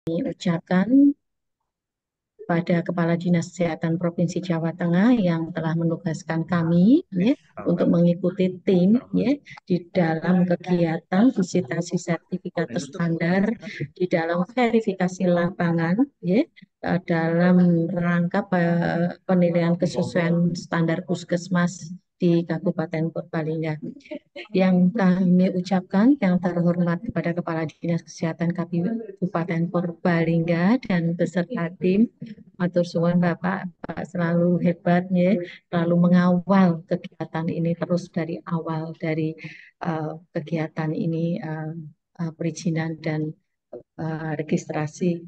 Ucapkan pada Kepala Dinas Kesehatan Provinsi Jawa Tengah yang telah menugaskan kami ya, untuk mengikuti tim ya, di dalam kegiatan visitasi sertifikat standar di dalam verifikasi lapangan ya, dalam rangka penilaian kesesuaian standar puskesmas di Kabupaten Purbalingga. Yang kami ucapkan yang terhormat kepada Kepala Dinas Kesehatan Kabupaten Purbalingga dan beserta tim. Matur suwun Bapak, Pak selalu hebat ya, selalu mengawal kegiatan ini terus dari awal dari kegiatan ini perizinan dan registrasi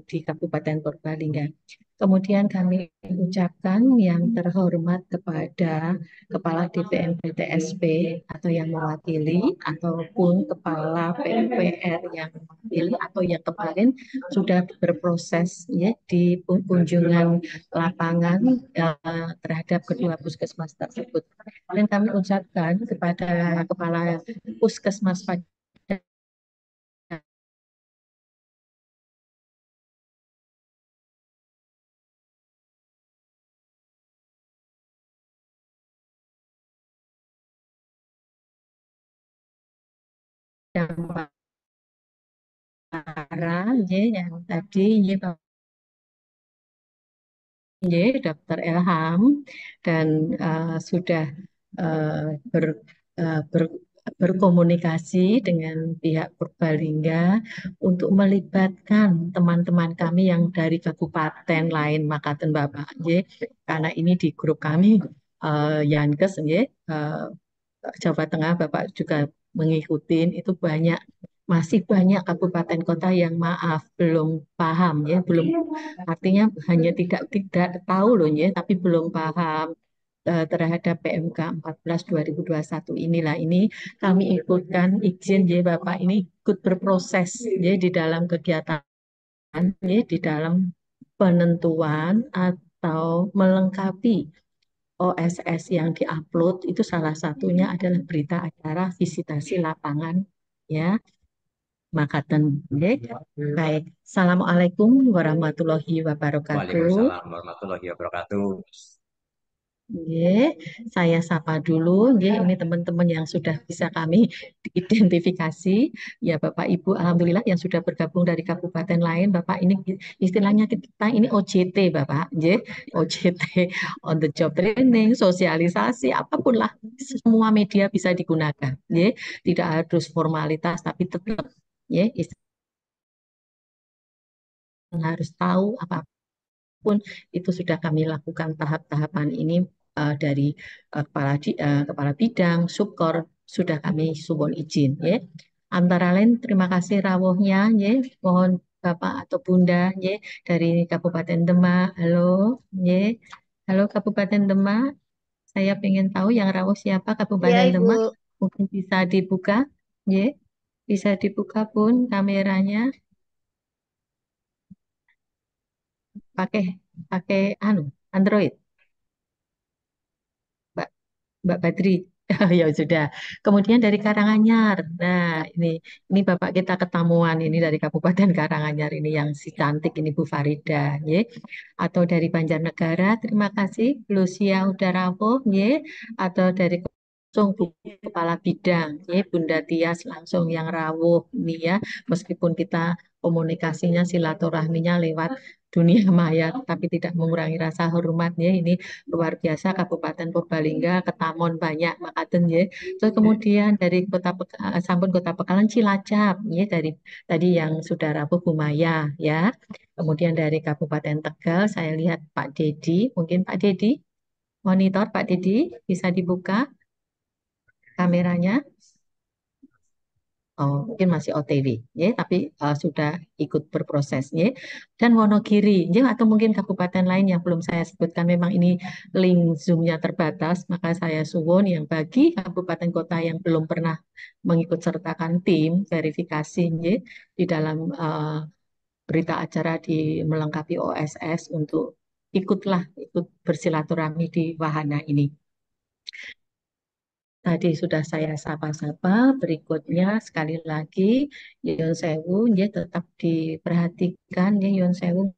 di Kabupaten Purbalingga. Kemudian kami ucapkan yang terhormat kepada Kepala DPNP TSP atau yang mewakili ataupun Kepala PUPR yang mewakili atau yang kemarin sudah berproses ya di kunjungan lapangan terhadap kedua puskesmas tersebut. Dan kami ucapkan kepada Kepala Puskesmas pada Para yang tadi Dr. Elham dan sudah uh, ber, uh, ber- berkomunikasi dengan pihak Purbalingga untuk melibatkan teman-teman kami yang dari kabupaten lain Makaten Bapak karena ini di grup kami Yankes Jawa Tengah Bapak juga mengikuti itu masih banyak kabupaten kota yang maaf belum paham ya belum artinya hanya tidak tidak tahu loh ya tapi belum paham terhadap PMK 14 2021 inilah ini kami ikutkan izin ya Bapak ini ikut berproses ya di dalam kegiatan ya di dalam penentuan atau melengkapi OSS yang diupload itu salah satunya adalah berita acara visitasi lapangan ya Makaten. Oke. Baik, Assalamualaikum warahmatullahi wabarakatuh. Waalaikumsalam warahmatullahi wabarakatuh. Ye, saya sapa dulu. Ye, ini teman-teman yang sudah bisa kami identifikasi. Ya, Bapak Ibu, Alhamdulillah yang sudah bergabung dari kabupaten lain. Bapak ini istilahnya kita ini OJT, Bapak. Ye, OJT, on the job training, sosialisasi, apapun lah. Semua media bisa digunakan. Ye, tidak harus formalitas, tapi tetap ya, harus tahu apapun itu sudah kami lakukan tahap-tahapan ini dari kepala bidang, subkor sudah kami suwun izin ya. Antara lain terima kasih rawuhnya ya. Mohon Bapak atau Bunda ya dari Kabupaten Demak. Halo ya. Halo Kabupaten Demak. Saya ingin tahu yang rawuh siapa Iya, Kabupaten Ibu. Demak. Mungkin bisa dibuka ya. Bisa dibuka pun kameranya pakai pakai Android. Mbak Mbak Badri. Ya sudah. Kemudian dari Karanganyar. Nah, ini Bapak kita ketemuan ini dari Kabupaten Karanganyar ini yang si cantik ini Bu Farida, ya. Atau dari Banjarnegara, terima kasih Lucia Udarawo, ya. Atau dari langsung Bu Kepala Bidang, ya Bunda Tias langsung yang rawuh ini ya. Meskipun kita komunikasinya silaturahminya lewat dunia maya, tapi tidak mengurangi rasa hormatnya. Ini luar biasa Kabupaten Purbalingga, Ketamon banyak makaten ya. Terus kemudian dari sampun Kota Pekalongan Cilacap ya dari tadi yang sudah Rabu Bumaya ya. Kemudian dari Kabupaten Tegal saya lihat Pak Dedi, mungkin Pak Dedi monitor Pak Dedi bisa dibuka kameranya. Oh, mungkin masih OTW, ya, tapi sudah ikut berproses, ya. Dan Wonogiri, ya, atau mungkin kabupaten lain yang belum saya sebutkan, memang ini link Zoom-nya terbatas, maka saya suwun yang bagi kabupaten kota yang belum pernah mengikut sertakan tim verifikasi, ya, di dalam berita acara di melengkapi OSS untuk ikut bersilaturahmi di wahana ini. tadi sudah saya sapa-sapa. Berikutnya sekali lagi, Yun Sewu, ya tetap diperhatikan ya Yun Sewu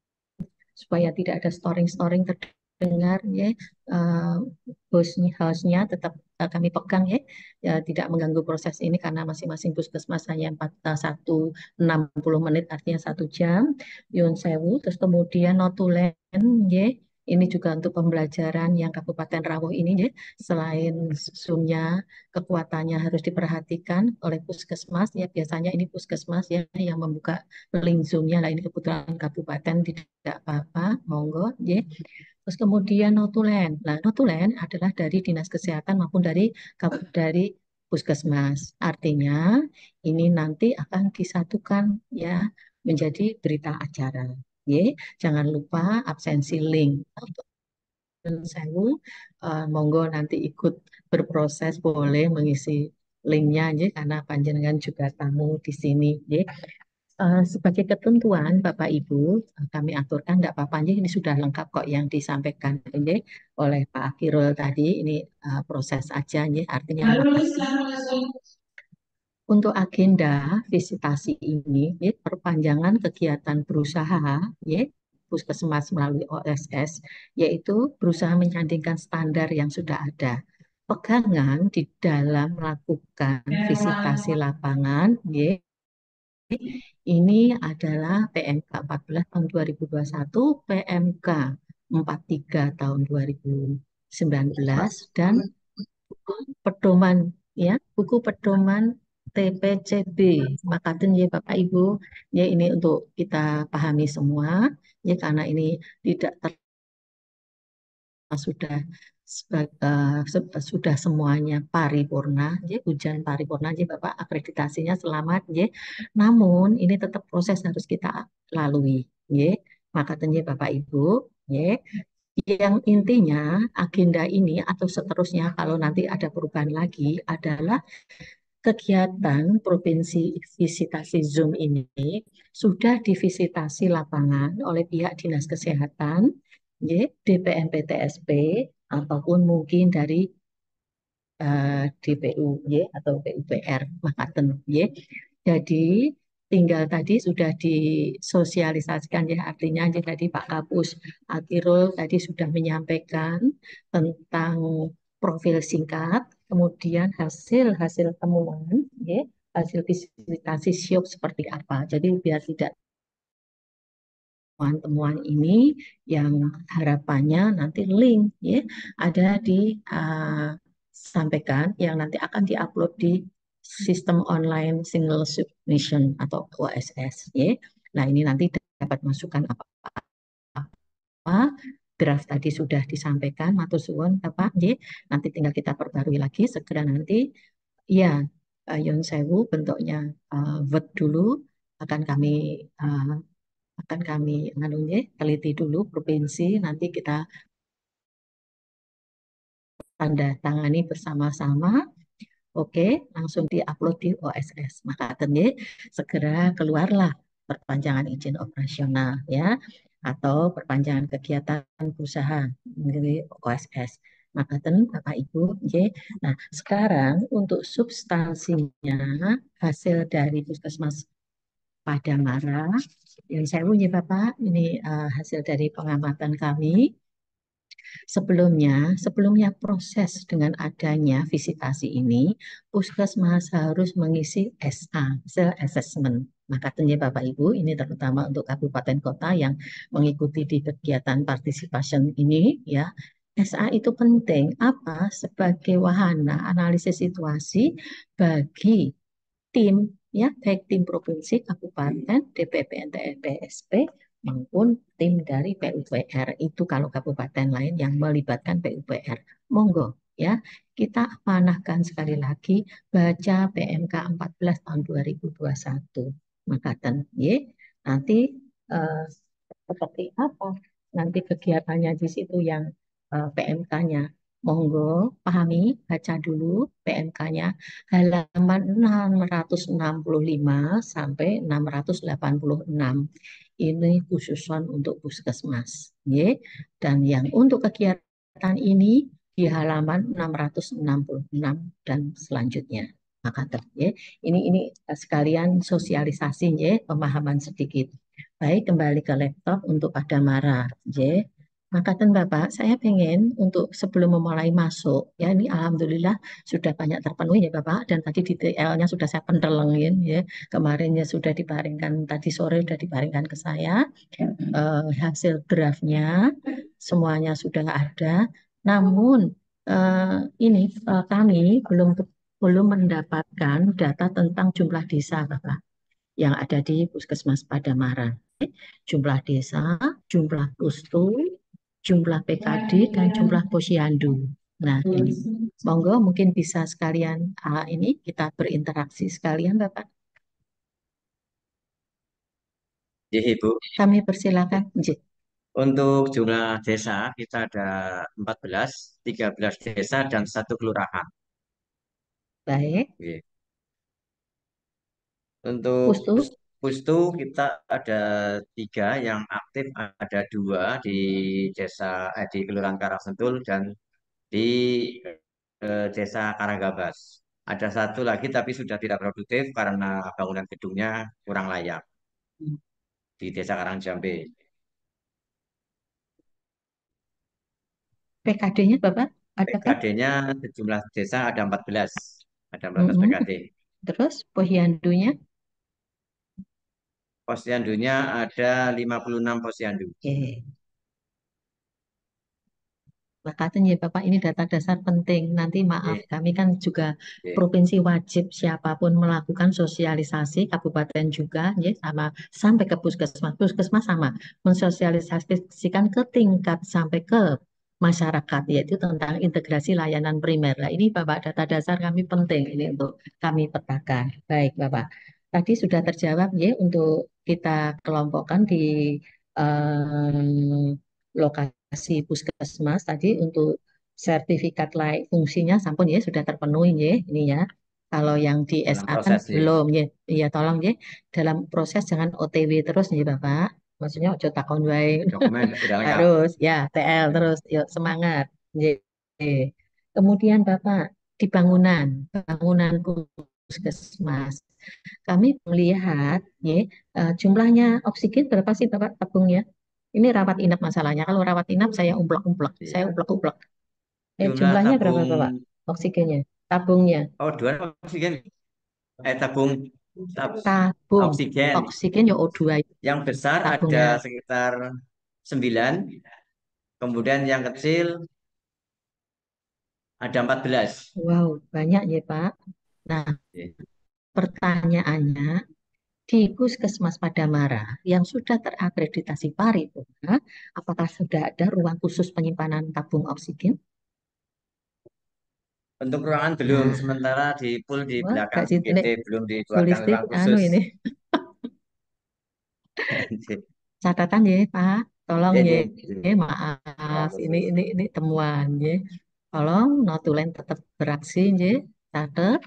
supaya tidak ada storing-storing terdengar ya. Eh, hostnya tetap kami pegang ya. Ya, tidak mengganggu proses ini karena masing-masing puskesmas hanya 60 menit artinya 1 jam. Yun Sewu, terus kemudian notulen ya. Ini juga untuk pembelajaran yang Kabupaten Rawuh ini ya. Selain Zoom-nya, kekuatannya harus diperhatikan oleh puskesmas ya. Biasanya ini puskesmas ya yang membuka link Zoom-nya. Nah, ini kebetulan kabupaten tidak apa-apa, monggo, ya. Terus kemudian notulen. Nah, notulen adalah dari Dinas Kesehatan maupun dari Puskesmas. Artinya ini nanti akan disatukan ya menjadi berita acara. Ya, jangan lupa absensi link. Untuk Sewu, monggo nanti ikut berproses boleh mengisi linknya aja karena panjenengan juga tamu di sini. Ya. Sebagai ketentuan Bapak Ibu, kami aturkan tidak apa-apa aja ini sudah lengkap kok yang disampaikan ini oleh Pak Akirul tadi ini proses aja ya, artinya untuk agenda visitasi ini ya, perpanjangan kegiatan berusaha ya Puskesmas melalui OSS yaitu berusaha menyandingkan standar yang sudah ada. Pegangan di dalam melakukan visitasi lapangan ya ini adalah PMK 14 tahun 2021, PMK 43 tahun 2019, dan pedoman ya, buku pedoman TPCB. Makaten ya Bapak Ibu, ya ini untuk kita pahami semua ya karena ini tidak sudah sudah semuanya paripurna, ya, ujian paripurna, ya Bapak akreditasinya selamat, ya. Namun ini tetap proses harus kita lalui, ya. Maka ya Bapak Ibu, ya. Yang intinya agenda ini atau seterusnya kalau nanti ada perubahan lagi adalah kegiatan provinsi visitasi Zoom ini sudah divisitasi lapangan oleh pihak Dinas Kesehatan, ya, DPMPTSP, ataupun mungkin dari DPU ya, atau PUPR Makaten ya. Jadi tinggal tadi sudah disosialisasikan ya artinya ya, tadi Pak Kapus Akirul tadi sudah menyampaikan tentang profil singkat, kemudian hasil-hasil temuan ya, hasil visitasi SIOP seperti apa. Jadi biar tidak temuan-temuan ini yang harapannya nanti link ya ada sampaikan yang nanti akan diupload di sistem online single submission atau OSS ya. Nah, ini nanti dapat masukan apa-apa. Draft tadi sudah disampaikan, matur suwun Bapak ya. Nanti tinggal kita perbarui lagi segera nanti ya Yon Sewu bentuknya Word dulu akan kami uh, teliti dulu provinsi nanti kita tanda tangani bersama-sama. Oke, langsung diupload di OSS. Maka tentu segera keluarlah perpanjangan izin operasional ya atau perpanjangan kegiatan usaha dari OSS. Maka tentu Bapak Ibu, ya. Nah, sekarang untuk substansinya hasil dari Puskesmas Padamara yang saya punya Bapak, ini hasil dari pengamatan kami. Sebelumnya proses dengan adanya visitasi ini, Puskesmas harus mengisi SA, Self Assessment. Maka tentunya Bapak Ibu, ini terutama untuk kabupaten kota yang mengikuti di kegiatan participation ini, ya. SA itu penting apa? Sebagai wahana analisis situasi bagi tim ya baik tim provinsi, kabupaten, DPP, NTR, PSP maupun tim dari PUPR itu kalau kabupaten lain yang melibatkan PUPR. Monggo ya, kita panahkan sekali lagi baca PMK 14 tahun 2021. Makaten ya. Nanti eh, seperti apa nanti kegiatannya di situ yang PMK-nya. Monggo pahami, baca dulu PMK-nya halaman 665 sampai 686. Ini khususon untuk puskesmas. Ya. Dan yang untuk kegiatan ini di halaman 666 dan selanjutnya. Maka ya, ini sekalian sosialisasi ya, pemahaman sedikit. Baik, kembali ke laptop untuk pada Mara. Ya. Makaten Bapak, saya pengen untuk sebelum memulai masuk, ya ini Alhamdulillah sudah banyak terpenuhi ya Bapak, dan tadi detailnya sudah saya pentelengin ya, kemarin ya sudah dibaringkan, tadi sore sudah dibaringkan ke saya, hasil draftnya semuanya sudah ada, namun ini kami belum mendapatkan data tentang jumlah desa Bapak yang ada di Puskesmas Padamara. Jumlah desa, jumlah pustu, jumlah PKD, dan jumlah posyandu. Nah, ini monggo mungkin bisa sekalian ini kita berinteraksi sekalian Bapak. Jadi, Bu, Kami persilakan. Nggih. untuk jumlah desa kita ada 14, 13 desa dan satu kelurahan. Baik, Oke. Untuk pustu. Pustu kita ada 3 yang aktif, ada 2 di di Kelurahan Karangsentul dan di Desa Karanggabas. Ada satu lagi tapi sudah tidak produktif karena bangunan gedungnya kurang layak di Desa Karangjambe. PKD-nya Bapak, adakah? PKD-nya sejumlah desa ada 14. Ada 14 Mm-mm. PKD. Terus posyandunya? Posyandunya ada 56 posyandu. Oke. Makanya ya Bapak, ini data dasar penting. Nanti maaf, Oke, kami kan juga oke. provinsi wajib siapapun melakukan sosialisasi, kabupaten juga, ya, sama sampai ke puskesmas. Puskesmas sama, mensosialisasikan ke tingkat sampai ke masyarakat, yaitu tentang integrasi layanan primer. Nah, ini Bapak, data dasar kami penting ini untuk kami petakan. Baik Bapak, tadi sudah terjawab ya untuk kita kelompokkan di lokasi puskesmas tadi untuk sertifikat layak fungsinya sampun ya sudah terpenuhi ya ini ya. Kalau yang di Dalam SA kan proses ya. belum ya. Iya tolong ya dalam proses jangan OTW terus ya Bapak. Maksudnya ojo takon wae. Dokumen udah lengkap. Harus ya TL terus yuk semangat. Ya. Kemudian Bapak di bangunan puskesmas kami melihat ya jumlahnya oksigen berapa sih Bapak tabungnya? Ini rawat inap masalahnya. Kalau rawat inap saya umplek-umplek, saya Iya. umplek-umplek. Jumlah Jumlahnya berapa tabung, Bapak? Oksigennya, tabungnya, oh, 2 oksigen. Tabung tabung oksigen. oksigen ya O2 itu, Yang besar ada tabungnya. sekitar 9, kemudian yang kecil ada 14. Wow, banyak ya Pak. Nah, Oke. pertanyaannya di Puskesmas Padamara yang sudah terakreditasi paripurna, apakah sudah ada ruang khusus penyimpanan tabung oksigen? Untuk ruangan belum, Nah, sementara di pool di wah, belakang Kak Cinta, GD belum Bu dibuatkan Listi, ruang anu khusus. ini catatan ya Pak, tolong ya, Jadi, ruang maaf, ini khusus. ini temuan ya, tolong notulen tetap beraksi ya, catat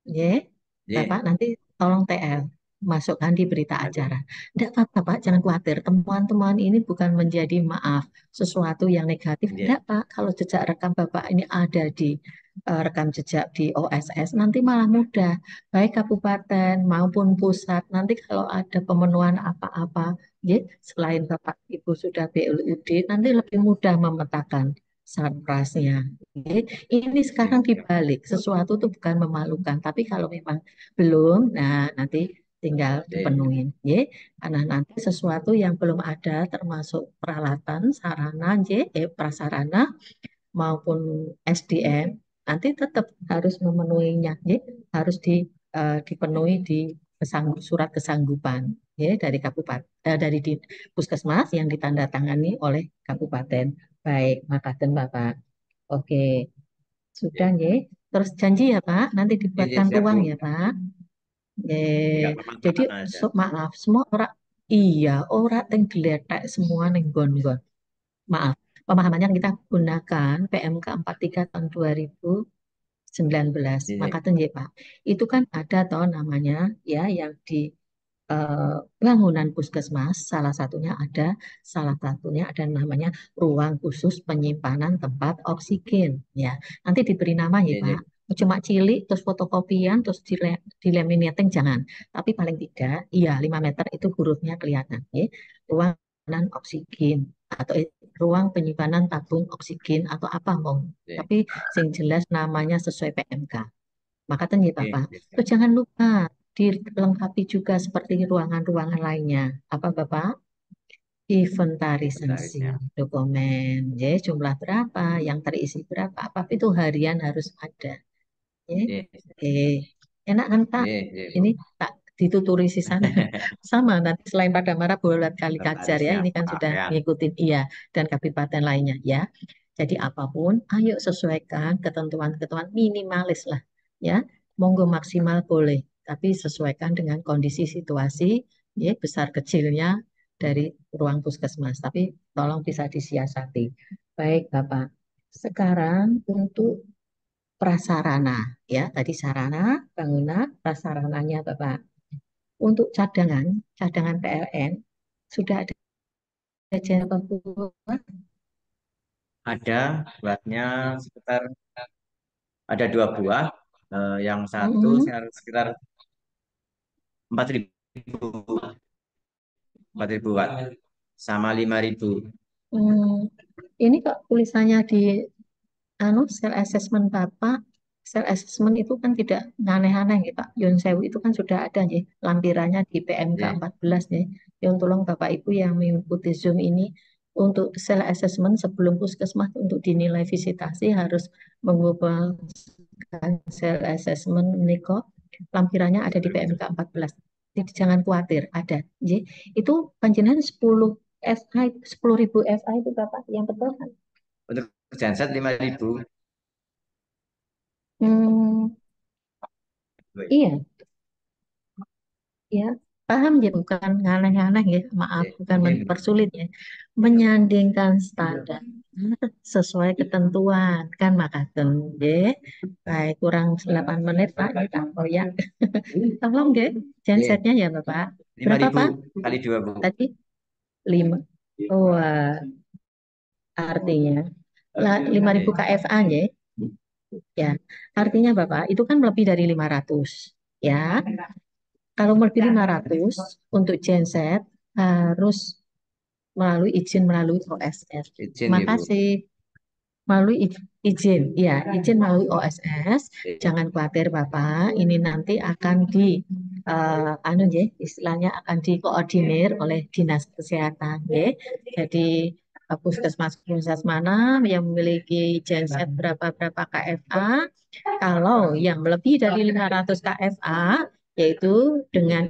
ya, Bapak Jadi, nanti tolong TL masukkan di berita nanti. acara. Tidak apa-apa Pak, jangan khawatir, temuan-temuan ini bukan menjadi maaf sesuatu yang negatif. Jadi, Tidak Pak, kalau jejak rekam Bapak ini ada di rekam jejak di OSS, nanti malah mudah, baik kabupaten maupun pusat. Nanti kalau ada pemenuhan apa-apa, ya, selain Bapak Ibu sudah BLUD, nanti lebih mudah memetakan sarprasnya. Ya. Ini sekarang dibalik, sesuatu itu bukan memalukan, tapi kalau memang belum, nah nanti tinggal jadi, dipenuhin, ya. Karena nanti sesuatu yang belum ada, termasuk peralatan, sarana, ya, prasarana maupun SDM, nanti tetap harus memenuhinya, ya. Harus dipenuhi di surat kesanggupan, ya, dari dari di puskesmas yang ditandatangani oleh kabupaten. Baik, makasih Bapak. Oke, sudah ya. Terus janji ya Pak, nanti jadi dibuatkan siap, ruang Bu. ya Pak. Eh, Tinggal jadi pemantauan aja. maaf, semua orang iya, orang yang geletek semua neng gon-gon. Maaf, pemahamannya kita gunakan PMK 43 tahun 2019. Maka Jadi, tuh ya Pak, itu kan ada toh namanya ya yang di bangunan puskesmas, salah satunya ada namanya ruang khusus penyimpanan tempat oksigen. Ya, nanti diberi nama ya Iya, Pak. iya. Cuma cilik, terus fotokopian, terus dilaminating jangan. Tapi paling tidak, iya 5 meter itu hurufnya kelihatan. Ya. Ruang penyimpanan oksigen atau ruang penyimpanan tabung oksigen atau apa mau. Iya. Tapi yang jelas namanya sesuai PMK. Maka ya Iya, Bapak. iya, siap. Terus jangan lupa dilengkapi juga seperti ruangan-ruangan lainnya. Apa Bapak? Inventarisasi Inventarisnya. dokumen. Ya, jumlah berapa, yang terisi berapa, apa itu harian harus ada. Ya. Iya, Oke. Enak kan Pak? iya, iya, Bu. Ini tak dituturi sih sana. Sama nanti selain pada marah bulat kali kajar ya. Inventarisnya, Ini kan Pak. sudah Ya. ngikutin iya dan kabupaten lainnya ya. Jadi apapun, ayo sesuaikan ketentuan-ketentuan minimalis lah ya. Monggo maksimal boleh, tapi sesuaikan dengan kondisi situasi ya besar kecilnya dari ruang puskesmas. Tapi tolong bisa disiasati. Baik Bapak. Sekarang untuk prasarana ya. Tadi sarana, bangunan, prasarananya Bapak. Untuk cadangan PLN sudah ada jalan pembuat. Ada buatnya sekitar ada 2 buah. Yang satu Mm-mm. sekitar 4.000, 4.000 watt sama 5.000. Hmm, ini kok tulisannya di self assessment Bapak, self assessment itu kan tidak aneh-aneh ya Pak. Yun Sewu itu kan sudah ada ya lampirannya di PMK Ya, 14 ya. Yang tolong Bapak Ibu yang mengikuti Zoom ini untuk self assessment sebelum puskesmas untuk dinilai visitasi harus mengubah self assessment Niko. Lampirannya ada di PMK 14. Jadi jangan khawatir, ada. Ya. Itu panjenengan 10 FI, 10.000 FI itu Bapak yang betul kan? untuk genset 5.000. Hmm, iya, ya, paham ya, bukan nganeh-nganeh ya, maaf, Ya, bukan ini mempersulit ya, menyandingkan standar sesuai ketentuan kan makaten ya. Baik, kurang 8 menit Pak, oh ya, tolong deh, ya, gensetnya ya Bapak. lima Berapa ribu Pak? kali 2 Bu. Tadi 5. Wah, artinya 5.000 Ya, KFA ya. Ya, artinya Bapak, itu kan lebih dari 500 ya. Kalau lebih 500 untuk genset harus melalui izin melalui OSS. izin Terima ya Bu. kasih. Melalui izin, ya, izin melalui OSS. Ya, Jangan khawatir Bapak, ini nanti akan di anu ya, istilahnya akan dikoordinir oleh Dinas Kesehatan ya. Jadi puskesmas mana yang memiliki genset berapa-berapa KFA. Kalau yang lebih dari 500 KFA yaitu dengan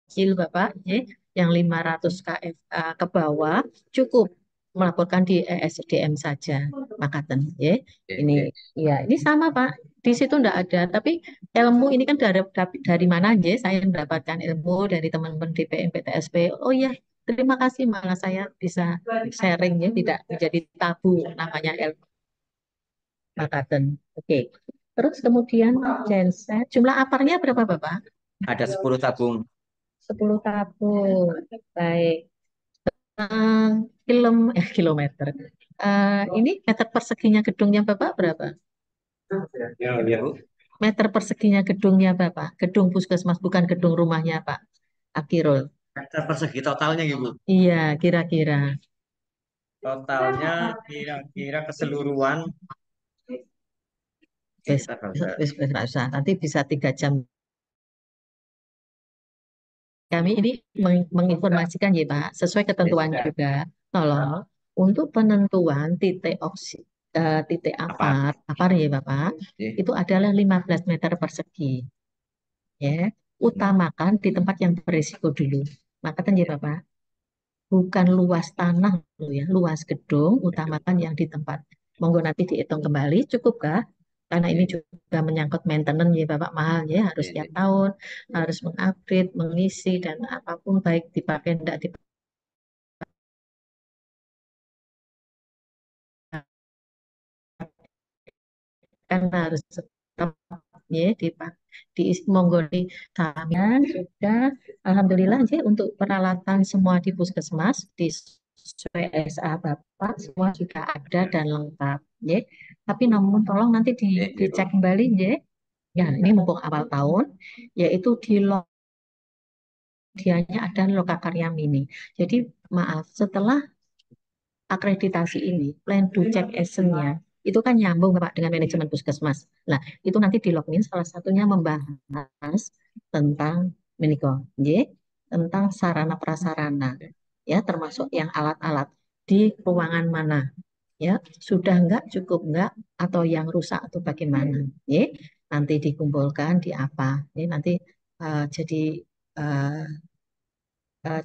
kecil Bapak, ya, yang 500 KFA ke bawah cukup melaporkan di ESDM saja, Makaten, ya. ya, Ini, ya. ya, ini sama Pak. Di situ enggak ada, tapi ilmu ini kan dari mana aja saya mendapatkan ilmu dari teman-teman DPM PTSP. Oh ya, terima kasih malah saya bisa sharing ya, tidak menjadi tabu namanya ilmu Makaten. Oke. Terus kemudian genset, jumlah aparnya berapa Bapak? Ada 10 tabung. 10 tabung. Baik. Eh, kilometer. Ini meter perseginya gedungnya Bapak berapa? Ya Bu. Meter perseginya gedungnya Bapak. Gedung puskesmas bukan gedung rumahnya Pak Akirul. Meter persegi totalnya gitu. Iya, kira-kira. Totalnya kira-kira keseluruhan Wes, sekitar berapa? nggak usah. Nanti bisa 3 jam. Kami ini menginformasikan ya Pak, sesuai Ya, ketentuan juga. Tolong untuk penentuan titik apa? apar ya Bapak, Ya. itu adalah 15 meter persegi. Ya, utamakan di tempat yang berisiko dulu. Maka kan ya Bapak, bukan luas tanah loh ya, luas gedung, utamakan yang di tempat. Monggo nanti dihitung kembali, cukupkah? Karena ini Ya, juga menyangkut maintenance ya Bapak, mahal ya, harus ya, tiap ya. tahun, harus mengupgrade, mengisi dan apapun baik dipakai tidak dipakai kan harus tetap ya monggo di kami sudah alhamdulillah sih untuk peralatan semua di puskesmas di PSA Bapak semua juga ada dan lengkap ya. Tapi namun tolong nanti Ya, dicek Bu. kembali ya. Ya, ini mumpung awal tahun yaitu di dianya ada lokakarya mini. Jadi maaf, setelah akreditasi ini, plan do check essence-nya itu kan nyambung Pak dengan manajemen puskesmas. Nah, itu nanti di login salah satunya membahas tentang meniko, tentang sarana prasarana, ya termasuk yang alat-alat di ruangan mana, ya sudah enggak cukup enggak atau yang rusak atau bagaimana, nanti dikumpulkan di apa, ini nanti jadi eh,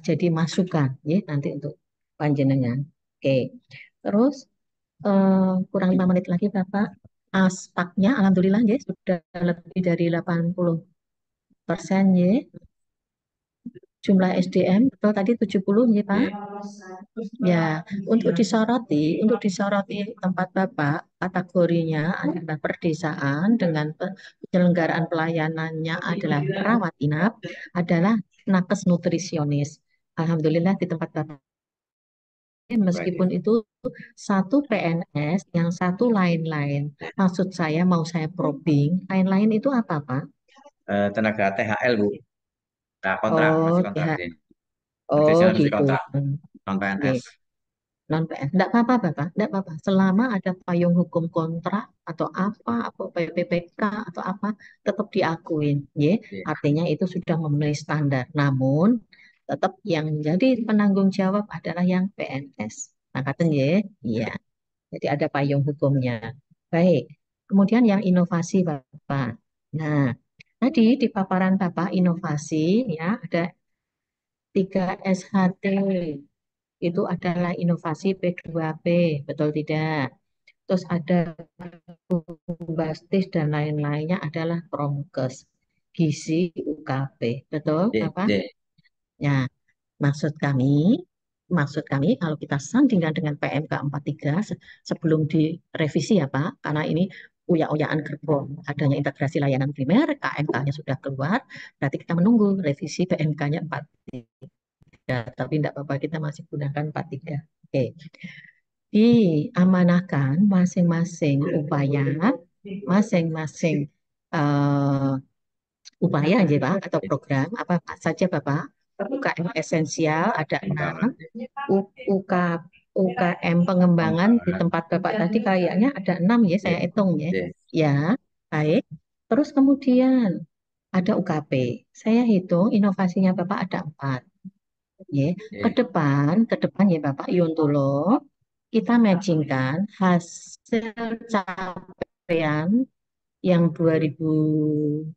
jadi masukan ya nanti untuk panjenengan. Oke. Terus kurang 5 menit lagi Bapak. Aspaknya alhamdulillah ya sudah lebih dari 80% ya. Jumlah SDM betul tadi 70 ya Pak. Ya, Ya, untuk disoroti tempat Bapak kategorinya adalah perdesaan dengan penyelenggaraan pelayanannya adalah rawat inap, adalah nakes nutrisionis. Alhamdulillah di tempat Bapak baik. meskipun itu satu PNS, yang satu lain-lain. Maksud saya mau saya probing, lain-lain itu apa, Pak? Tenaga THL, Bu. Nah, kontrak, Oh, masih kontrak ya. sih. Oh, Nutrisional masih gitu. kontrak, Hmm, non ya. PNS. Non PNS. Enggak apa-apa, Bapak. Enggak apa-apa. Selama ada payung hukum kontrak atau apa, atau PPPK atau apa, tetap diakuin, ya. Ya. Artinya itu sudah memenuhi standar. Namun, tetap yang jadi penanggung jawab adalah yang PNS. Nah, katanya, ya. Iya. Jadi ada payung hukumnya. Baik. Kemudian yang inovasi Bapak. Nah, tadi di paparan Bapak inovasi ya ada 3 SHT. Itu adalah inovasi P2P, betul tidak? Terus ada Bastis dan lain-lainnya adalah Promkes, Gizi, UKP, betul Ya, Bapak? ya. Ya, Maksud kami, maksud kami kalau kita sandingkan dengan PMK 43 sebelum direvisi ya Pak, karena ini uya-uyaan gerbong adanya integrasi layanan primer, KMK-nya sudah keluar, berarti kita menunggu revisi PMK-nya 43, tapi tidak apa-apa kita masih gunakan 43. Oke, diamanahkan masing-masing upaya, masing-masing eh, upaya aja Pak atau program apa saja Bapak. UKM esensial ada 6, Pengembangan, UK, UKM pengembangan di pengembangan. tempat Bapak tadi kayaknya ada 6 ya, Ya, saya hitung ya. ya, Ya, baik. Terus kemudian ada UKP. Saya hitung inovasinya Bapak ada 4. Ya. ya, Ke depan ya Bapak Yuntolo, kita matchingkan hasil capaian yang 2023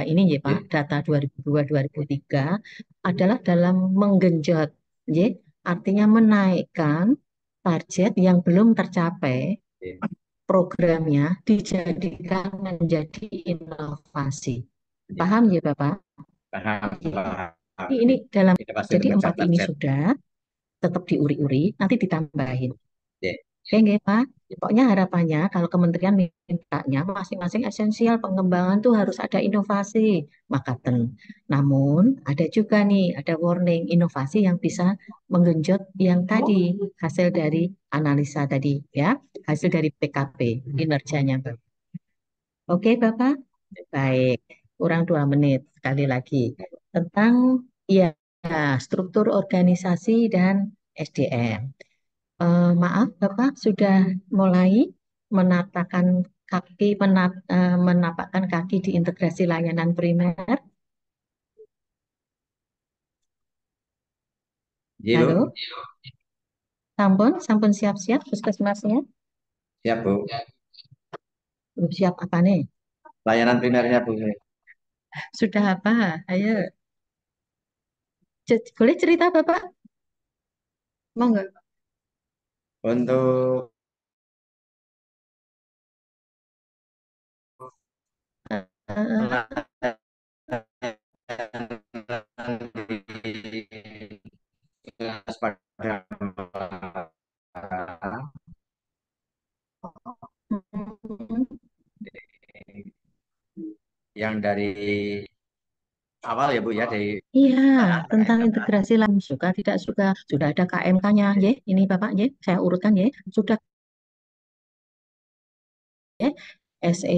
ini ya Pak, ya, data 2002-2003 adalah dalam menggenjot, ya, artinya menaikkan target yang belum tercapai, ya. programnya dijadikan menjadi inovasi. Ya. Paham ya Bapak? Paham, Ya. paham. Ini dalam, Inovasi jadi untuk mencapai 4 ini target. sudah tetap diuri-uri, nanti ditambahin. Ya, Oke, nggih, Pak. Pokoknya harapannya kalau kementerian mintanya masing-masing esensial pengembangan tuh harus ada inovasi, maka namun ada juga nih, ada warning inovasi yang bisa menggenjot yang tadi hasil dari analisa tadi ya, hasil dari PKP kinerjanya. Oke, Bapak. Baik, kurang 2 menit sekali lagi tentang ya struktur organisasi dan SDM. Maaf, Bapak sudah mulai menatakan menapakkan kaki di integrasi layanan primer. iya, Bu. Halo, sampun, sampun siap-siap puskesmasnya. Siap, Bu. Belum siap apa nih? Layanan primernya, Bu. Sudah apa? Ayo, boleh cerita Bapak? Mau nggak? Untuk Eh, pada yang dari awal ya Bu ya dari Iya, perencanaan tentang perencanaan. integrasi lahan suka tidak suka sudah ada KMK-nya, Ya, ya. Ini Bapak, ya. Saya urutkan, ya. Sudah, ya. SE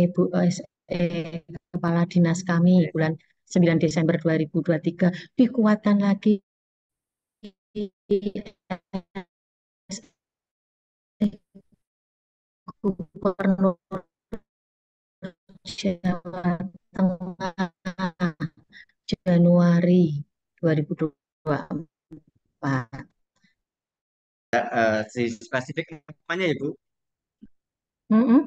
Kepala Dinas kami ya. bulan 9 Desember 2023 dikuatkan lagi Gubernur Jawa Tengah Januari 2024. Di spesifik apanya ya Bu? Mm-mm.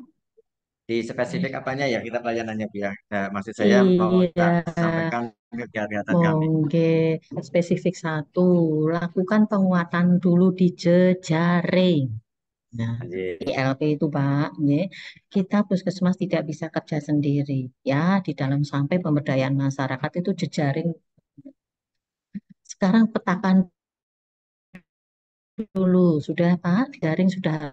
Di spesifik apanya ya kita pelayanannya Bu ya. Maksud saya mau Iya, tak sampaikan kegiatan kami. mongge spesifik satu, lakukan penguatan dulu di jejaring. Nah, Anjir. ILP itu Pak, ya, kita puskesmas tidak bisa kerja sendiri. Ya, di dalam sampai pemberdayaan masyarakat itu jejaring. Sekarang petakan dulu, sudah Pak, jejaring sudah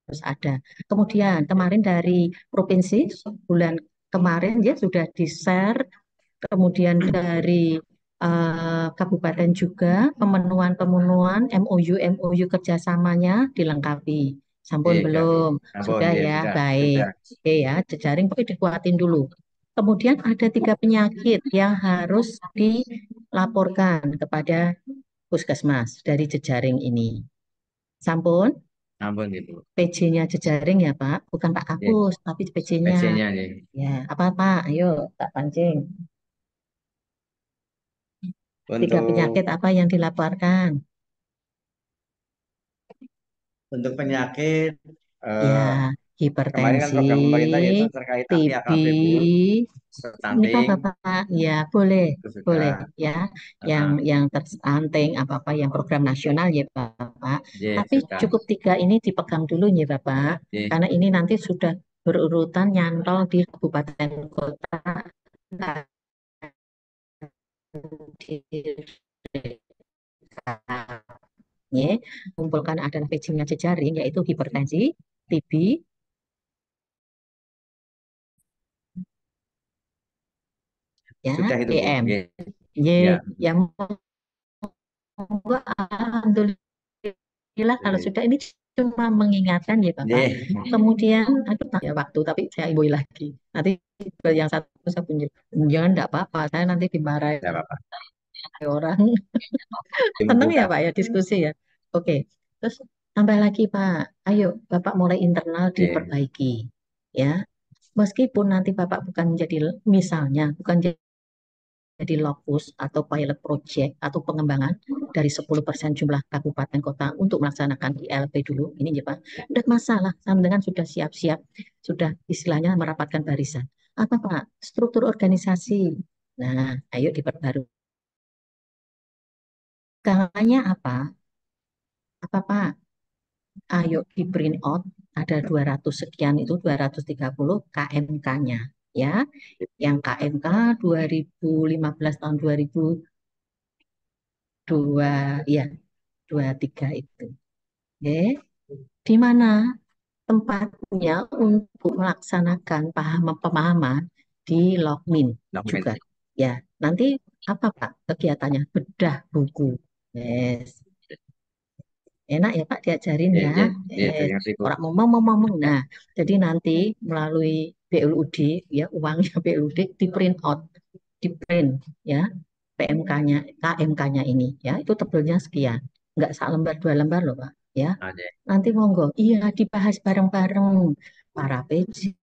harus ada. Kemudian kemarin dari provinsi bulan kemarin ya sudah di-share, kemudian dari kabupaten juga pemenuhan-pemenuhan MOU kerjasamanya dilengkapi. Sampun Ya, belum? ampun, Sudah ya ya, sudah, baik. sudah. Oke ya, jejaring pokoknya dikuatin dulu. Kemudian ada 3 penyakit yang harus dilaporkan kepada puskesmas dari jejaring ini. Sampun? Ampun gitu. PJ-nya jejaring ya Pak, bukan Pak Ya, Kapus, tapi PJ-nya. PC-nya nih. Ya, apa Pak? Ayo, tak pancing. 3 penyakit Untuk apa yang dilaporkan? untuk penyakit Ya, eh, kemarin kan hipertensi, program pemerintah yaitu terkait TB. AKP Bu, Ini Pak, stunting Bapak, ya boleh, itu boleh sudah. ya. Yang Ah, yang terstunting apa-apa yang program nasional ya Bapak. ya Tapi sudah. cukup 3 ini dipegang dulu ya Bapak, Ya, karena ini nanti sudah berurutan nyantol di kabupaten kota. Ya, kumpulkan adalah pagingnya jejaring yaitu hipertensi, TB, ya, sudah itu Bu. DM. Ya, Y, ya. yang monggo alhamdulillah kalau Ya, sudah ini cuma mengingatkan ya Bapak. ya, Kemudian aku tanya waktu tapi saya imbui lagi. Nanti yang satu saya punya jangan enggak apa-apa, saya nanti dimarahi tidak apa-apa. orang. Senang ya Membuka. Pak ya diskusi ya. Oke. Terus tambah lagi Pak. Ayo Bapak mulai internal Ya, diperbaiki. Ya, meskipun nanti Bapak bukan menjadi misalnya bukan jadi lokus atau pilot project atau pengembangan dari 10% jumlah kabupaten kota untuk melaksanakan ILP dulu. Ini ya Pak. Tidak masalah, sama dengan sudah siap-siap, sudah istilahnya merapatkan barisan. Apa Pak? Struktur organisasi. Nah, ayo diperbarui. Skalanya apa? Apa Pak? Ayo di print out ada 200 sekian itu 230 KMK-nya ya. Yang KMK 2015 tahun 2002 ya 23 itu. Oke. Di mana tempatnya untuk melaksanakan pemahaman di Lokmin dokumen. juga. Ya, nanti apa Pak kegiatannya? Bedah buku. Yes. Enak ya Pak diajarin Ya, ya. ya, ya, Eh, terima kasih Bu. orang ngomong-ngomong. Nah, jadi nanti melalui BLUD ya uangnya BLUD di print out, di print ya PMK-nya, KMK-nya ini ya itu tebelnya sekian. Enggak sak lembar 2 lembar loh Pak ya. Ah, ya, Nanti monggo. Iya dibahas bareng-bareng para PJ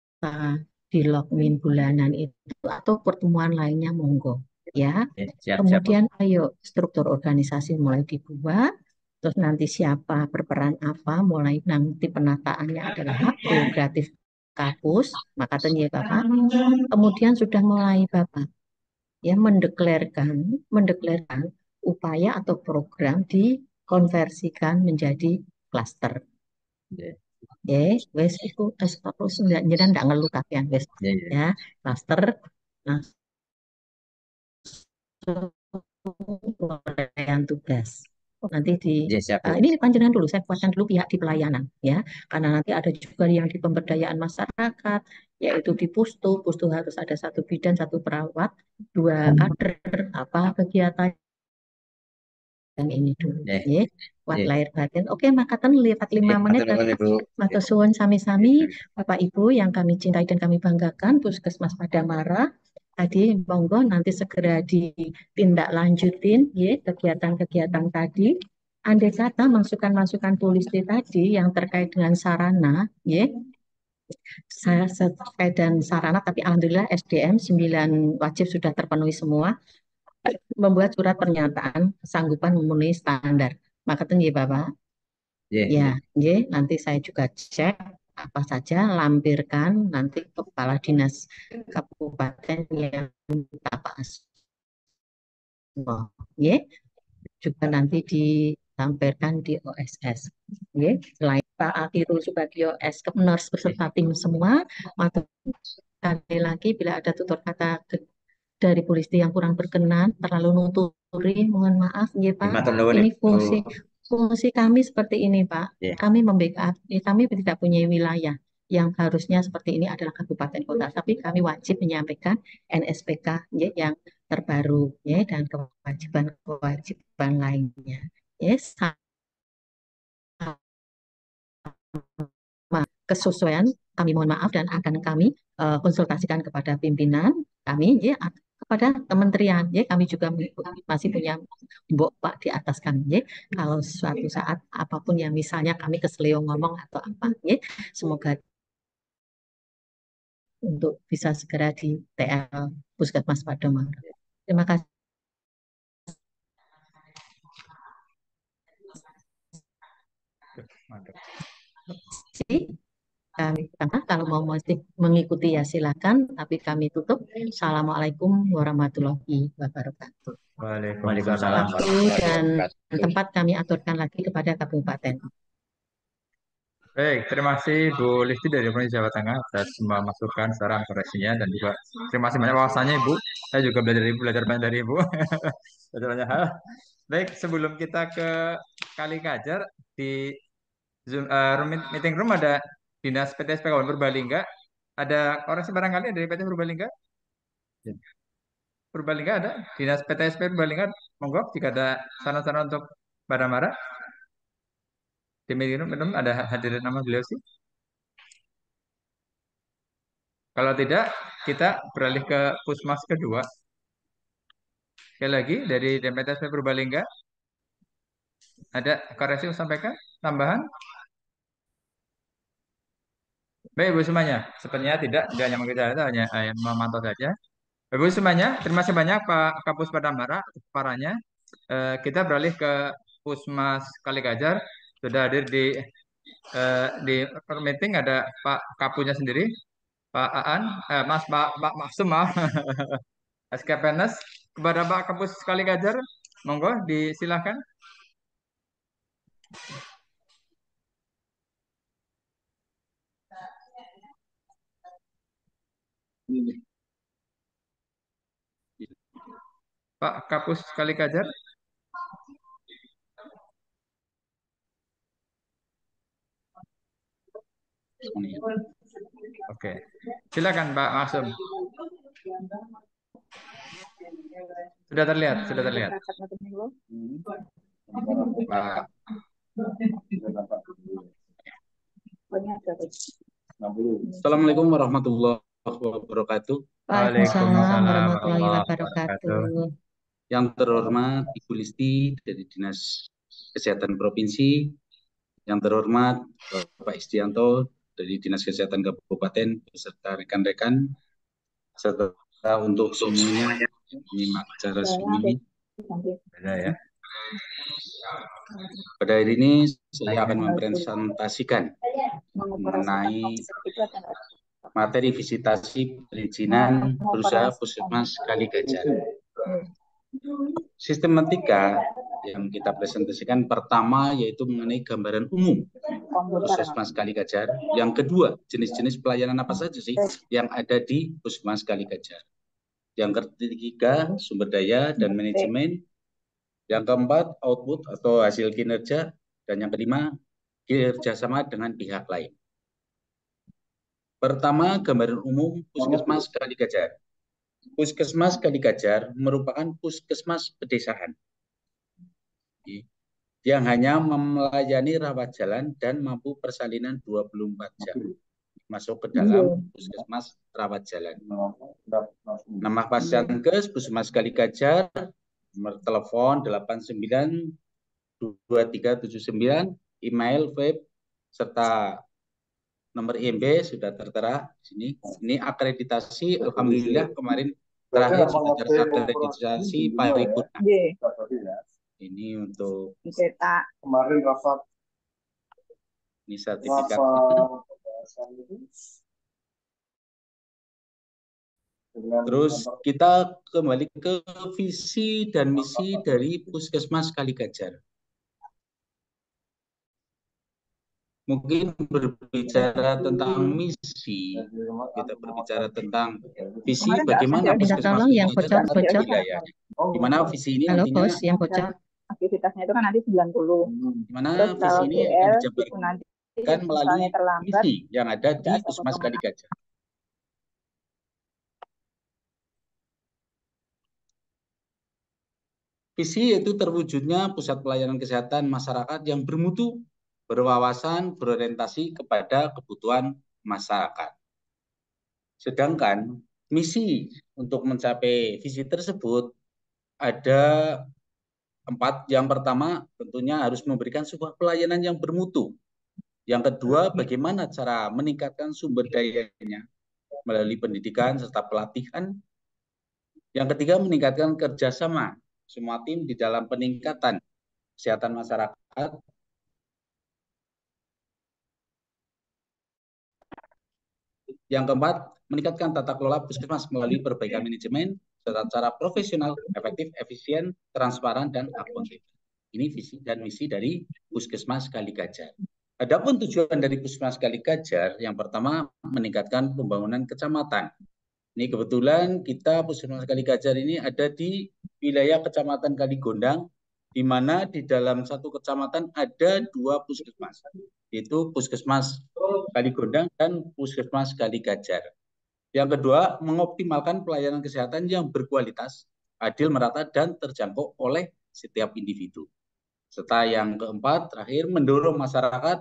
di logmin bulanan itu atau pertemuan lainnya monggo ya. ya, siap, siap Bu. Kemudian ayo struktur organisasi mulai dibuat. Terus nanti siapa berperan apa, mulai nanti penataannya adalah hak prerogatif kapus, maka ya Bapak. Kemudian sudah mulai Bapak ya mendeklarkan upaya atau program dikonversikan menjadi klaster. Ya, Ya, wes itu terus jangan nggak ngeluh kakean wes ya, ya. ya klaster langsung uraian tugas. nanti di Ya, siap, Bu. ini panjenengan dulu, saya kuatkan dulu pihak di pelayanan ya, karena nanti ada juga yang di pemberdayaan masyarakat, yaitu di Pustu. Pustu harus ada 1 bidan, 1 perawat, 2 kader, apa kegiatan yang ini dulu Ya, ya, kuat ya. lahir batin. Oke, makaten lihat Ya, 5 menit matur nuwun, Ibu. Ya, matur suwun sami-sami ya. Bapak Ibu yang kami cintai dan kami banggakan, Puskesmas Padamara. Tadi monggo nanti segera ditindaklanjutin ya kegiatan-kegiatan tadi. Andai kata masukan-masukan polisi tadi yang terkait dengan sarana ya, saya terkait dan sarana, tapi alhamdulillah SDM 9 wajib sudah terpenuhi semua, membuat surat pernyataan kesanggupan memenuhi standar. Maka tinggi Bapak. Ya, Ya, ya. nanti saya juga cek apa saja, lampirkan nanti kepala dinas kabupaten yang minta Pak Asmo. Ya, juga nanti dilampirkan di OSS. Ya, selain Pak Akirul Subagio Nurse Ya. beserta tim semua, maka sekali lagi bila ada tutur kata dari polisi yang kurang berkenan, terlalu nuturi, mohon maaf ya Ya, Pak. matur nuwun, Ini Ibu. fungsi kami seperti ini Pak. Ya. Kami membackup, kami tidak punya wilayah yang harusnya seperti ini adalah kabupaten kota, tapi kami wajib menyampaikan NSPK ya, yang terbaru ya, dan kewajiban-kewajiban lainnya. Yes, kesesuaian kami mohon maaf dan akan kami konsultasikan kepada pimpinan kami ya, kepada kementerian ya, kami juga masih punya mbok Pak di atas kami ya, kalau suatu saat apapun yang misalnya kami keseleo ngomong atau apa ya, semoga untuk bisa segera di TL Puskesmas Padomara. Terima Mantap. kasih. Kami kalau mau mengikuti ya silakan, tapi kami tutup. Assalamualaikum warahmatullahi wabarakatuh. Waalaikumsalam Waktu warahmatullahi dan wabarakatuh. tempat kami aturkan lagi kepada kabupaten. Baik, terima kasih Bu Listi dari Provinsi Jawa Tengah atas semua masukan, saran, koreksinya, dan juga terima kasih banyak wawasannya Ibu. Saya juga belajar banyak dari Ibu. Belajar banyak hal. Baik, sebelum kita ke Kali Kajar, di Zoom, meeting room ada Dinas PTSP Kabupaten Purbalingga. Ada koreksi barangkali dari PT Purbalingga? Purbalingga ada? Dinas PTSP Purbalingga, monggo jika ada saran-saran untuk Badamara. Di meeting room ada hadirin nama beliau sih. Kalau tidak, kita beralih ke Pusmas kedua. Sekali lagi, dari DMPTSP Purbalingga, ada koreksi yang sampaikan? Tambahan? Baik, Ibu semuanya. Sepertinya tidak hanya mengejar, hanya memantau saja. Ibu semuanya, terima kasih banyak Pak Kapus Padamara, paranya. Kita beralih ke Pusmas Kaligajar. Sudah hadir di meeting, ada Pak Kapunya sendiri, Pak Aan, Pak Maksum, maaf. SKPNS, kepada Pak Kapus Kaligajar, monggo disilahkan. Pak Kapus Kalikajar. Oke, silakan Pak Masum. Sudah terlihat, sudah terlihat. Pak. Assalamualaikum warahmatullahi wabarakatuh. Waalaikumsalam warahmatullahi wabarakatuh. Yang terhormat Ibu Listi dari Dinas Kesehatan Provinsi, yang terhormat Bapak Istianto dari Dinas Kesehatan Kabupaten beserta rekan-rekan, serta untuk semuanya yang menyimak acara ini. Ya. Pada hari ini saya akan mempresentasikan mengenai materi visitasi perizinan berusaha Puskesmas Kaligajar. Sistematika yang kita presentasikan pertama yaitu mengenai gambaran umum Puskesmas Kaligajar. Yang kedua, jenis-jenis pelayanan apa saja sih yang ada di Puskesmas Kaligajar. Yang ketiga, sumber daya dan manajemen Yang keempat, output atau hasil kinerja. Dan yang kelima, kerjasama dengan pihak lain. Pertama, gambaran umum Puskesmas Kaligajar. Puskesmas Kaligajar merupakan puskesmas pedesaan yang hanya melayani rawat jalan dan mampu persalinan 24 jam. Masuk ke dalam puskesmas rawat jalan. Nama Pasyankes Puskesmas Kaligajar, nomor telepon 892379, email, web, serta nomor IMB sudah tertera di sini. Ini akreditasi, alhamdulillah kemarin terakhir sudah terakreditasi paripurna. Ini untuk kemarin rapat ini sertifikat. Terus kita kembali ke visi dan misi dari Puskesmas Kaligajar. Mungkin berbicara tentang misi, kita berbicara tentang visi bagaimana Puskesmas Kaligajar ada di wilayahnya. Di mana visi ini Halo, nantinya bos, yang bocah. aktivitasnya itu kan nanti 90. di mana Terus visi kalau ini akan GL itu dijabarkan nanti melalui misalnya terlambat misi yang ada di tidak Puskesmas potongan. Kaligajar. Visi yaitu terwujudnya pusat pelayanan kesehatan masyarakat yang bermutu, berwawasan, berorientasi kepada kebutuhan masyarakat. Sedangkan misi untuk mencapai visi tersebut ada 4. Yang pertama tentunya harus memberikan sebuah pelayanan yang bermutu. Yang kedua, bagaimana cara meningkatkan sumber dayanya melalui pendidikan serta pelatihan. Yang ketiga, meningkatkan kerjasama semua tim di dalam peningkatan kesehatan masyarakat. Yang keempat, meningkatkan tata kelola puskesmas melalui perbaikan manajemen secara profesional, efektif, efisien, transparan, dan akuntabel. Ini visi dan misi dari Puskesmas Kaligajar. Adapun tujuan dari Puskesmas Kaligajar, yang pertama meningkatkan pembangunan kecamatan. Ini kebetulan kita Puskesmas Kaligajar ini ada di wilayah Kecamatan Kaligondang, di mana di dalam satu kecamatan ada 2 puskesmas, yaitu Puskesmas Kaligondang dan Puskesmas Kaligajar. Yang kedua, mengoptimalkan pelayanan kesehatan yang berkualitas, adil, merata, dan terjangkau oleh setiap individu. Serta yang keempat, terakhir, mendorong masyarakat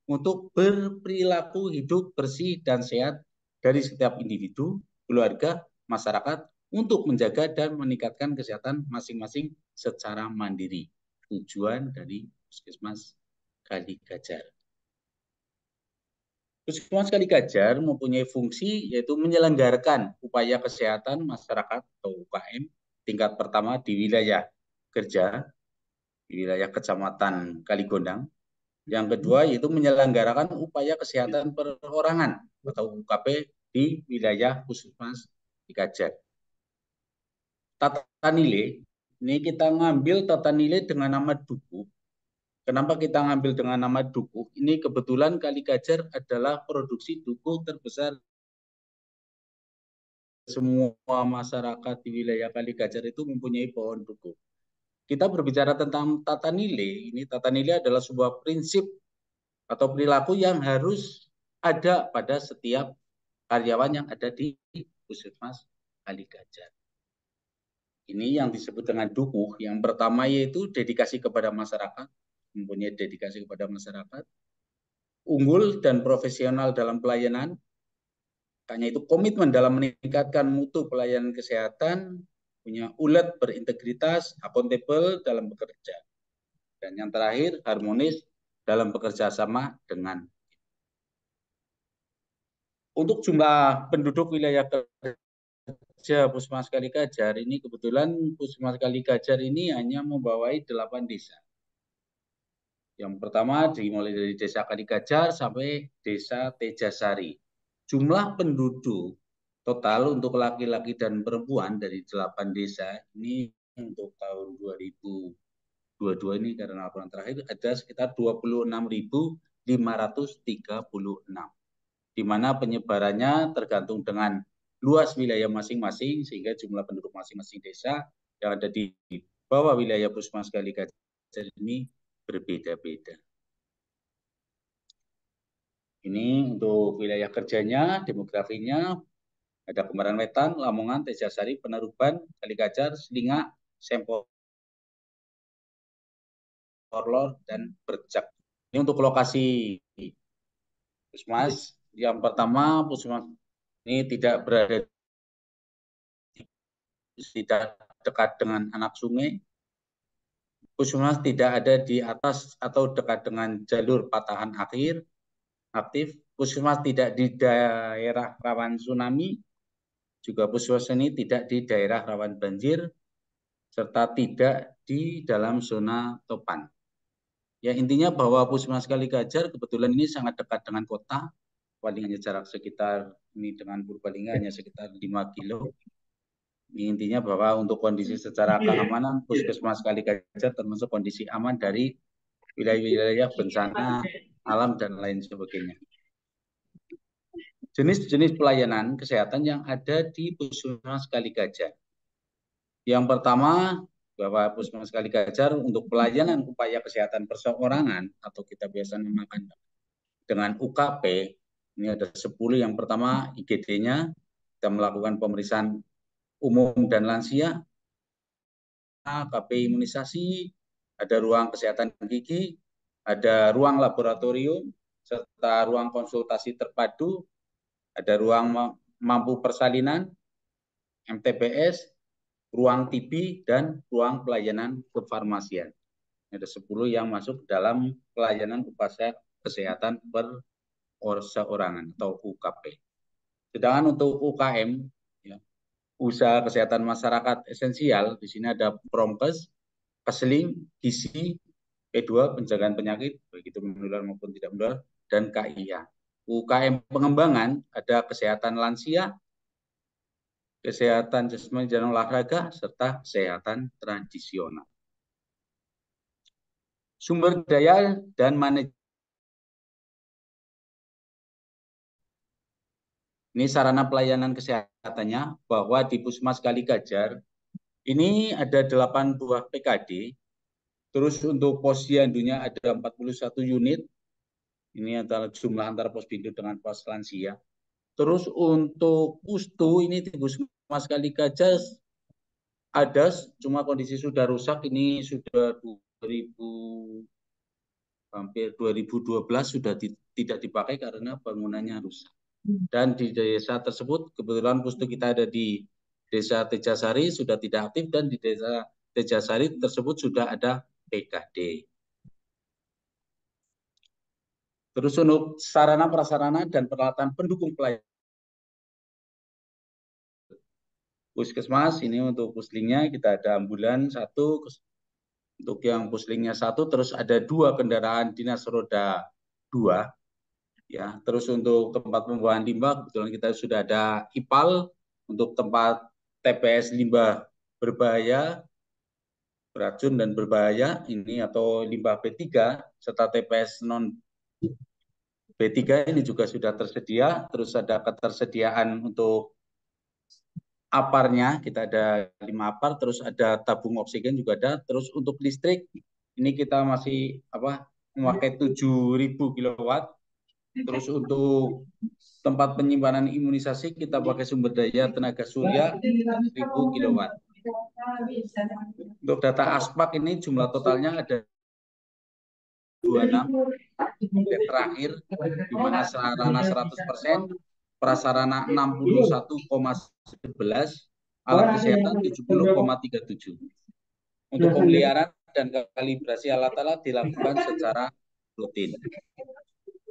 untuk berperilaku hidup bersih dan sehat dari setiap individu, keluarga, masyarakat untuk menjaga dan meningkatkan kesehatan masing-masing secara mandiri. Tujuan dari Puskesmas Kaligajar. Puskesmas Kaligajar mempunyai fungsi yaitu menyelenggarakan upaya kesehatan masyarakat atau UKM tingkat pertama di wilayah kerja, di wilayah Kecamatan Kaligondang. Yang kedua yaitu menyelenggarakan upaya kesehatan perorangan atau UKP di wilayah Puskesmas Kaligajar. Tata nilai, ini kita ngambil tata nilai dengan nama Dukuh. Kenapa kita ngambil dengan nama Dukuh? Ini kebetulan Kaligajar adalah produksi dukuh terbesar. Semua masyarakat di wilayah Kaligajar itu mempunyai pohon dukuh. Kita berbicara tentang tata nilai. Ini tata nilai adalah sebuah prinsip atau perilaku yang harus ada pada setiap karyawan yang ada di Puskesmas Kaligajar. Ini yang disebut dengan dukuh. Yang pertama yaitu dedikasi kepada masyarakat, mempunyai dedikasi kepada masyarakat, unggul dan profesional dalam pelayanan, hanya itu komitmen dalam meningkatkan mutu pelayanan kesehatan, punya ulet berintegritas, akuntabel dalam bekerja. Dan yang terakhir, harmonis dalam bekerja sama dengan. Untuk jumlah penduduk wilayah kerja Puskesmas Kaligajar ini kebetulan Puskesmas Kaligajar ini hanya membawai 8 desa. Yang pertama dimulai dari Desa Kaligajar sampai Desa Tejasari. Jumlah penduduk total untuk laki-laki dan perempuan dari 8 desa ini untuk tahun 2022 ini karena laporan terakhir ada sekitar 26.536. Di mana penyebarannya tergantung dengan luas wilayah masing-masing sehingga jumlah penduduk masing-masing desa yang ada di bahwa wilayah Puskesmas Kaligajar ini berbeda-beda. Ini untuk wilayah kerjanya, demografinya, ada Kembaran Wetan, Lamongan, Tejasari, Peneruban, Kaligajar, Selinga, Sempor, Lor, dan Bercak. Ini untuk lokasi Puskesmas. Yang pertama, Puskesmas ini tidak berada tidak dekat dengan anak sungai. Puskesmas tidak ada di atas atau dekat dengan jalur patahan aktif. Puskesmas tidak di daerah rawan tsunami. Juga Puskesmas ini tidak di daerah rawan banjir, serta tidak di dalam zona topan. Ya, intinya bahwa Puskesmas Kaligajar kebetulan ini sangat dekat dengan kota, paling hanya jarak sekitar ini dengan Purbalingga hanya sekitar 5 kilo. Ini intinya bahwa untuk kondisi secara keamanan Puskesmas Kaligajar termasuk kondisi aman dari wilayah-wilayah bencana alam dan lain sebagainya. Jenis-jenis pelayanan kesehatan yang ada di Puskesmas Kaligajar. Yang pertama, bahwa Puskesmas Kaligajar untuk pelayanan upaya kesehatan perseorangan atau kita biasa namakan dengan UKP, ini ada 10. Yang pertama IGD-nya, kita melakukan pemeriksaan umum dan lansia, KP imunisasi, ada ruang kesehatan gigi, ada ruang laboratorium, serta ruang konsultasi terpadu, ada ruang mampu persalinan, MTPS, ruang TB, dan ruang pelayanan kefarmasian. Ada 10 yang masuk dalam pelayanan upaya kesehatan perseorangan atau UKP. Sedangkan untuk UKM, ya, usaha kesehatan masyarakat esensial, di sini ada Promkes, Kesling, Gizi, P2, pencegahan penyakit, baik itu menular maupun tidak menular, dan KIA. UKM pengembangan ada kesehatan lansia, kesehatan jasmani dan olahraga, serta kesehatan tradisional. Sumber daya dan manajemen. Ini sarana pelayanan kesehatannya, bahwa di Puskesmas Kaligajar ini ada 8 buah PKD. Terus untuk posyandunya ada 41 unit. Ini adalah jumlah antara posyandu dengan pos lansia. Terus untuk pustu ini di Puskesmas Kaligajar ada, cuma kondisi sudah rusak. Ini sudah 2012 sudah tidak dipakai karena bangunannya rusak. Dan di desa tersebut kebetulan pustu kita ada di Desa Tejasari sudah tidak aktif, dan di Desa Tejasari tersebut sudah ada PKD. Terus untuk sarana prasarana dan peralatan pendukung pelayanan Puskesmas ini untuk puslingnya kita ada ambulan 1, untuk yang puslingnya 1, terus ada 2 kendaraan dinas roda 2. Ya, terus untuk tempat pembuangan limbah kebetulan kita sudah ada IPAL untuk tempat TPS limbah berbahaya, beracun dan berbahaya ini atau limbah B3, serta TPS non B3 ini juga sudah tersedia. Terus ada ketersediaan untuk aparnya, kita ada 5 apar, terus ada tabung oksigen juga ada. Terus untuk listrik ini kita masih memakai 7.000 kW. Terus untuk tempat penyimpanan imunisasi kita pakai sumber daya tenaga surya 1.000 kW. Untuk data ASPAK ini jumlah totalnya ada 26 terakhir, di mana sarana 100%, prasarana 61,11, alat kesehatan 70,37. Untuk pemeliharaan dan kalibrasi alat-alat dilakukan secara rutin.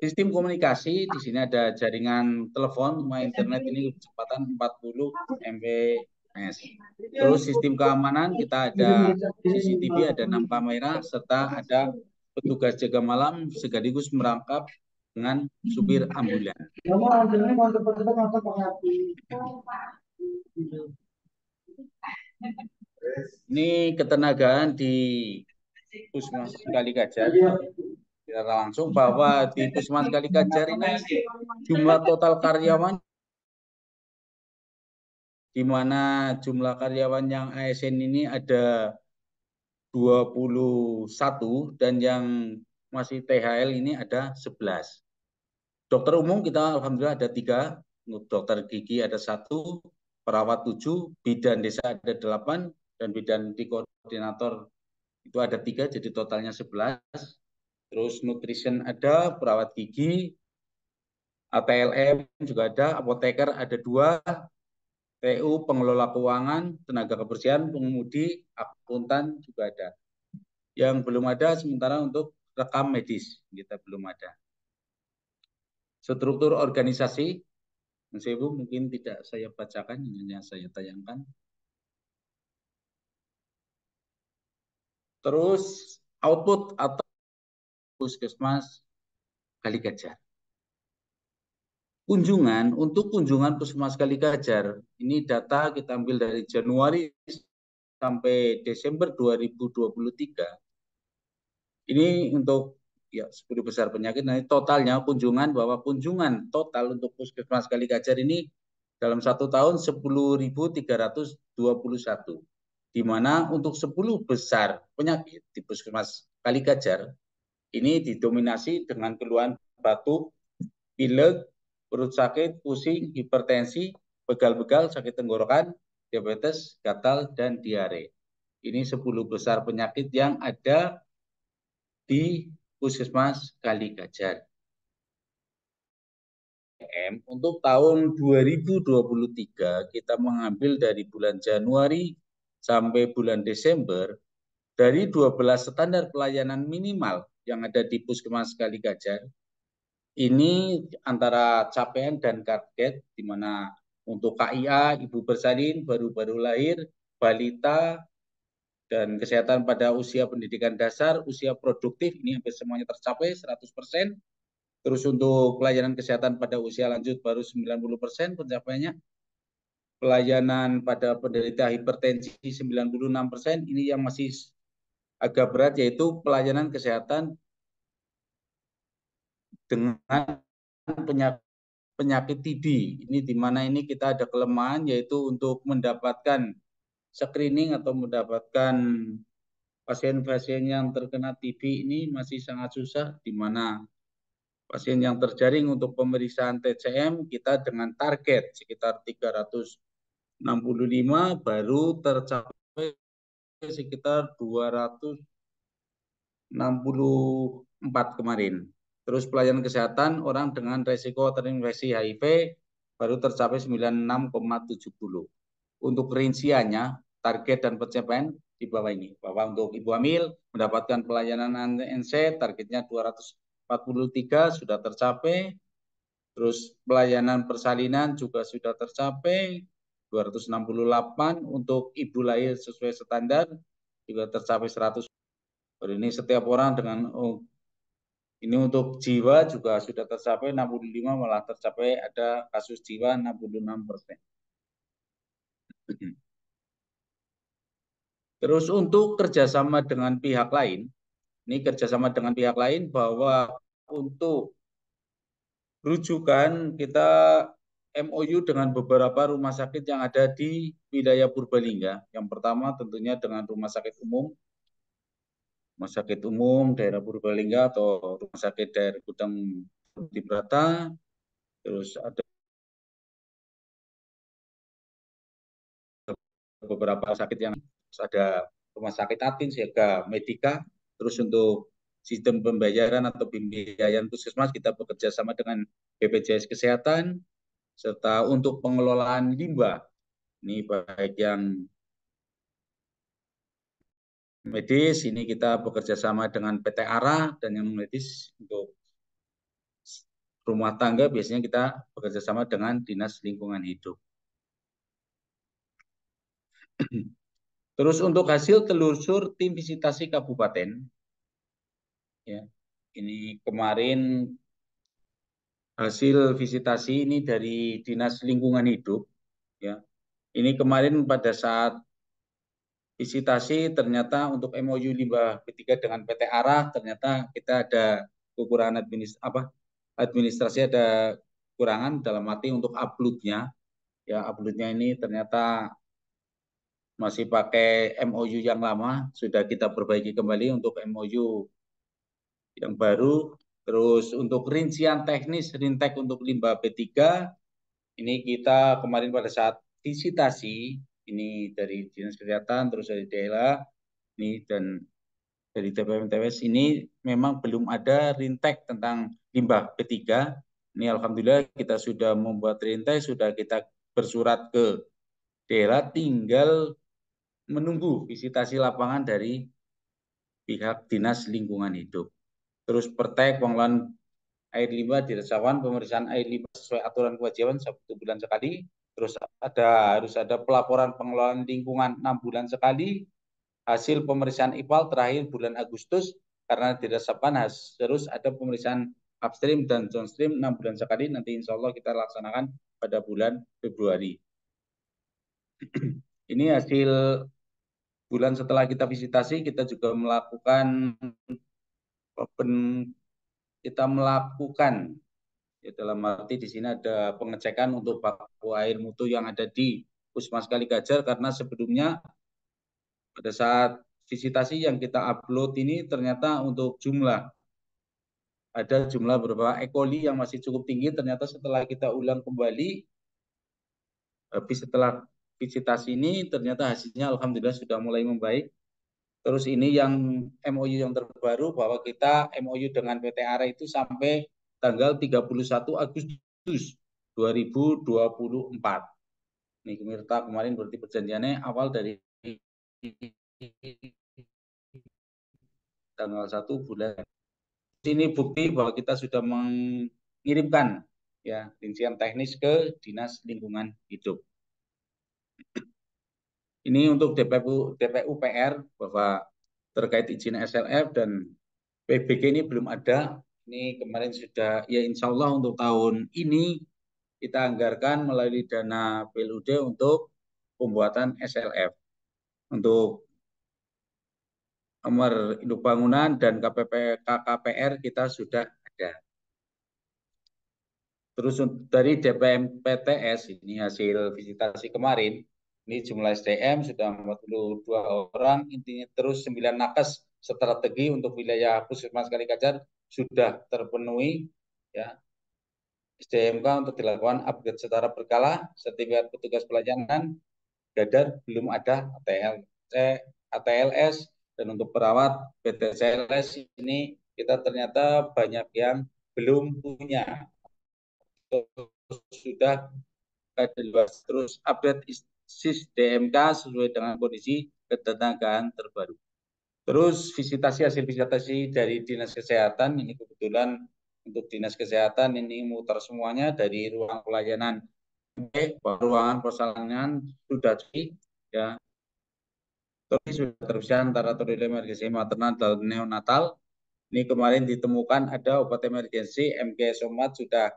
Sistem komunikasi, di sini ada jaringan telepon, internet ini kecepatan 40 Mbps. Terus sistem keamanan, kita ada CCTV, ada 6 kamera, serta ada petugas jaga malam sekaligus merangkap dengan supir ambulan. Ini ketenagaan di Puskesmas Kaligajar. Langsung bahwa di Puskesmas Kaligajar ini jumlah total karyawan, di mana jumlah karyawan yang ASN ini ada 21 dan yang masih THL ini ada 11. Dokter umum kita alhamdulillah ada 3, dokter gigi ada 1, perawat 7, bidan desa ada 8, dan bidan di koordinator itu ada 3, jadi totalnya 11. Terus nutrition ada, perawat gigi, ATLM juga ada, apoteker ada 2, TU, pengelola keuangan, tenaga kebersihan, pengemudi, akuntan juga ada. Yang belum ada sementara untuk rekam medis, kita belum ada. Struktur organisasi, Mas Ibu mungkin tidak saya bacakan, hanya saya tayangkan. Terus output atau puskesmas Kaligajar. Untuk kunjungan puskesmas Kaligajar, ini data kita ambil dari Januari sampai Desember 2023. Ini untuk ya 10 besar penyakit. Nah, totalnya kunjungan, bahwa kunjungan total untuk puskesmas Kaligajar ini dalam 1 tahun 10.321. Di mana untuk 10 besar penyakit di puskesmas Kaligajar ini didominasi dengan keluhan batuk, pilek, perut sakit, pusing, hipertensi, begal-begal, sakit tenggorokan, diabetes, gatal, dan diare. Ini 10 besar penyakit yang ada di puskesmas Kaligajar. Untuk tahun 2023 kita mengambil dari bulan Januari sampai bulan Desember dari 12 standar pelayanan minimal yang ada di puskesmas Kaligajar. Ini antara capaian dan target, di mana untuk KIA, ibu bersalin, baru-baru lahir, balita, dan kesehatan pada usia pendidikan dasar, usia produktif, ini hampir semuanya tercapai 100%. Terus untuk pelayanan kesehatan pada usia lanjut baru 90% pencapaiannya. Pelayanan pada penderita hipertensi 96%, ini yang masih agak berat, yaitu pelayanan kesehatan dengan penyakit TB. Ini di mana ini kita ada kelemahan, yaitu untuk mendapatkan screening atau mendapatkan pasien-pasien yang terkena TB ini masih sangat susah, di mana pasien yang terjaring untuk pemeriksaan TCM kita dengan target sekitar 365 baru tercapai sekitar 264 kemarin. Terus pelayanan kesehatan orang dengan resiko terinfeksi HIV baru tercapai 96,70. Untuk rinciannya, target dan pencapaian di bawah ini. Bahwa untuk ibu hamil mendapatkan pelayanan ANC targetnya 243 sudah tercapai. Terus pelayanan persalinan juga sudah tercapai 268. Untuk ibu lahir sesuai standar juga tercapai 100. Ini setiap orang dengan ini untuk jiwa juga sudah tercapai 65, malah tercapai ada kasus jiwa 66%. Terus untuk kerjasama dengan pihak lain, ini kerjasama dengan pihak lain bahwa untuk rujukan kita MOU dengan beberapa rumah sakit yang ada di wilayah Purbalingga. Yang pertama tentunya dengan rumah sakit umum daerah Purbalingga atau rumah sakit daerah Gudang Dibrata. Terus ada beberapa sakit yang ada rumah sakit Atin, Siaga Medika. Terus untuk sistem pembayaran atau pembiayaan puskesmas kita bekerja sama dengan BPJS Kesehatan, serta untuk pengelolaan limbah, ini baik yang medis, ini kita bekerja sama dengan PT ARA, dan yang medis untuk rumah tangga biasanya kita bekerja sama dengan Dinas Lingkungan Hidup. Terus untuk hasil telusur tim visitasi kabupaten, ya, ini kemarin hasil visitasi ini dari Dinas Lingkungan Hidup, ya. Ini kemarin pada saat visitasi ternyata untuk MOU limbah ketiga dengan PT ARA ternyata kita ada kekurangan administrasi, ada kekurangan dalam arti untuk uploadnya, ya, uploadnya ini ternyata masih pakai MOU yang lama, sudah kita perbaiki kembali untuk MOU yang baru. Terus untuk rincian teknis rintek untuk limbah B3, ini kita kemarin pada saat visitasi, ini dari Dinas Kesehatan, terus dari daerah, ini dan dari TPMTWS ini memang belum ada rintek tentang limbah B3. Ini alhamdulillah kita sudah membuat rintek, sudah kita bersurat ke daerah, tinggal menunggu visitasi lapangan dari pihak Dinas Lingkungan Hidup. Terus pertek pengelolaan air limbah di resapan, pemeriksaan air limbah sesuai aturan kewajiban 1 bulan sekali. Terus harus ada pelaporan pengelolaan lingkungan 6 bulan sekali. Hasil pemeriksaan IPAL terakhir bulan Agustus, karena di resapan harus ada pemeriksaan upstream dan downstream 6 bulan sekali. Nanti insya Allah kita laksanakan pada bulan Februari. Ini hasil bulan setelah kita visitasi, kita juga melakukan ya, dalam arti di sini ada pengecekan untuk baku air mutu yang ada di Puskesmas Kaligajar, karena sebelumnya pada saat visitasi yang kita upload ini ternyata untuk ada jumlah beberapa E. coli yang masih cukup tinggi. Ternyata setelah kita ulang kembali, habis setelah visitasi ini ternyata hasilnya alhamdulillah sudah mulai membaik. Terus ini yang MOU yang terbaru, bahwa kita MOU dengan PT ARA itu sampai tanggal 31 Agustus 2024. Ini Pemirsa, kemarin berarti perjanjiannya awal dari tanggal 1 bulan. Ini bukti bahwa kita sudah mengirimkan ya rincian teknis ke Dinas Lingkungan Hidup. Ini untuk DPU PR bahwa terkait izin SLF dan PBG ini belum ada. Ini kemarin sudah, ya insya Allah untuk tahun ini kita anggarkan melalui dana PLUD untuk pembuatan SLF. Untuk nomor induk bangunan dan KKPR kita sudah ada. Terus dari DPM PTS, ini hasil visitasi kemarin, ini jumlah SDM sudah 42 orang, intinya terus 9 nakes strategi untuk wilayah Puskesmas Kaligajar sudah terpenuhi. Ya. SDMK untuk dilakukan upgrade secara berkala, sertifikat petugas pelayanan, gadar belum ada ATLS, dan untuk perawat PTCLS ini kita ternyata banyak yang belum punya. Sudah terus update SIS DMK sesuai dengan kondisi ketenagaan terbaru. Terus hasil visitasi dari Dinas Kesehatan, ini kebetulan untuk Dinas Kesehatan ini muter semuanya dari ruang pelayanan, ruangan persalinan sudah ya. Terus sudah terpisah antara toilet emergency maternal dan neonatal. Ini kemarin ditemukan ada obat emergency MG Somat sudah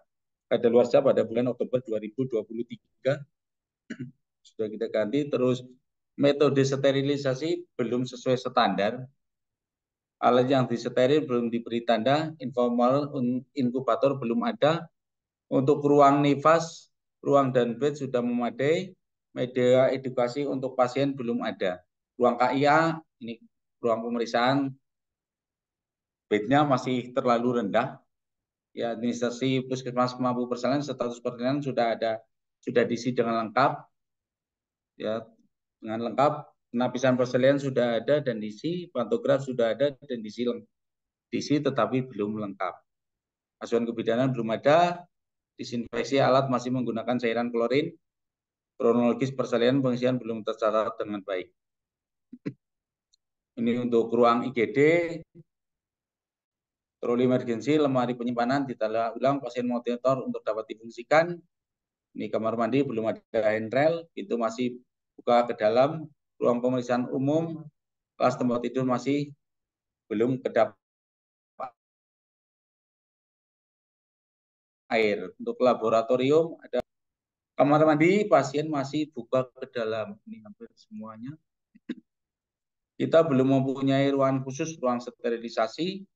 kadaluarsa pada bulan Oktober 2023. Sudah kita ganti. Terus metode sterilisasi belum sesuai standar. Alat yang disteril belum diberi tanda, informal inkubator belum ada. Untuk ruang nifas, ruang dan bed sudah memadai. Media edukasi untuk pasien belum ada. Ruang KIA, ini ruang pemeriksaan, bednya masih terlalu rendah. Ya, administrasi Puskesmas mampu persalinan, status persalinan sudah diisi dengan lengkap. Ya, dengan lengkap, penapisan persalinan sudah ada dan diisi, pantograf sudah ada dan diisi tetapi belum lengkap. Asuhan kebidanan belum ada, disinfeksi alat masih menggunakan cairan klorin, kronologis persalinan pengisian belum tercatat dengan baik. Ini untuk ruang IGD, troli emergensi, lemari penyimpanan ditata ulang pasien monitor untuk dapat difungsikan. Ini kamar mandi belum ada handrail, pintu masih buka ke dalam. Ruang pemeriksaan umum, kelas tempat tidur masih belum kedap air. Untuk laboratorium ada kamar mandi, pasien masih buka ke dalam. Ini hampir semuanya. Kita belum mempunyai ruang khusus, ruang sterilisasi.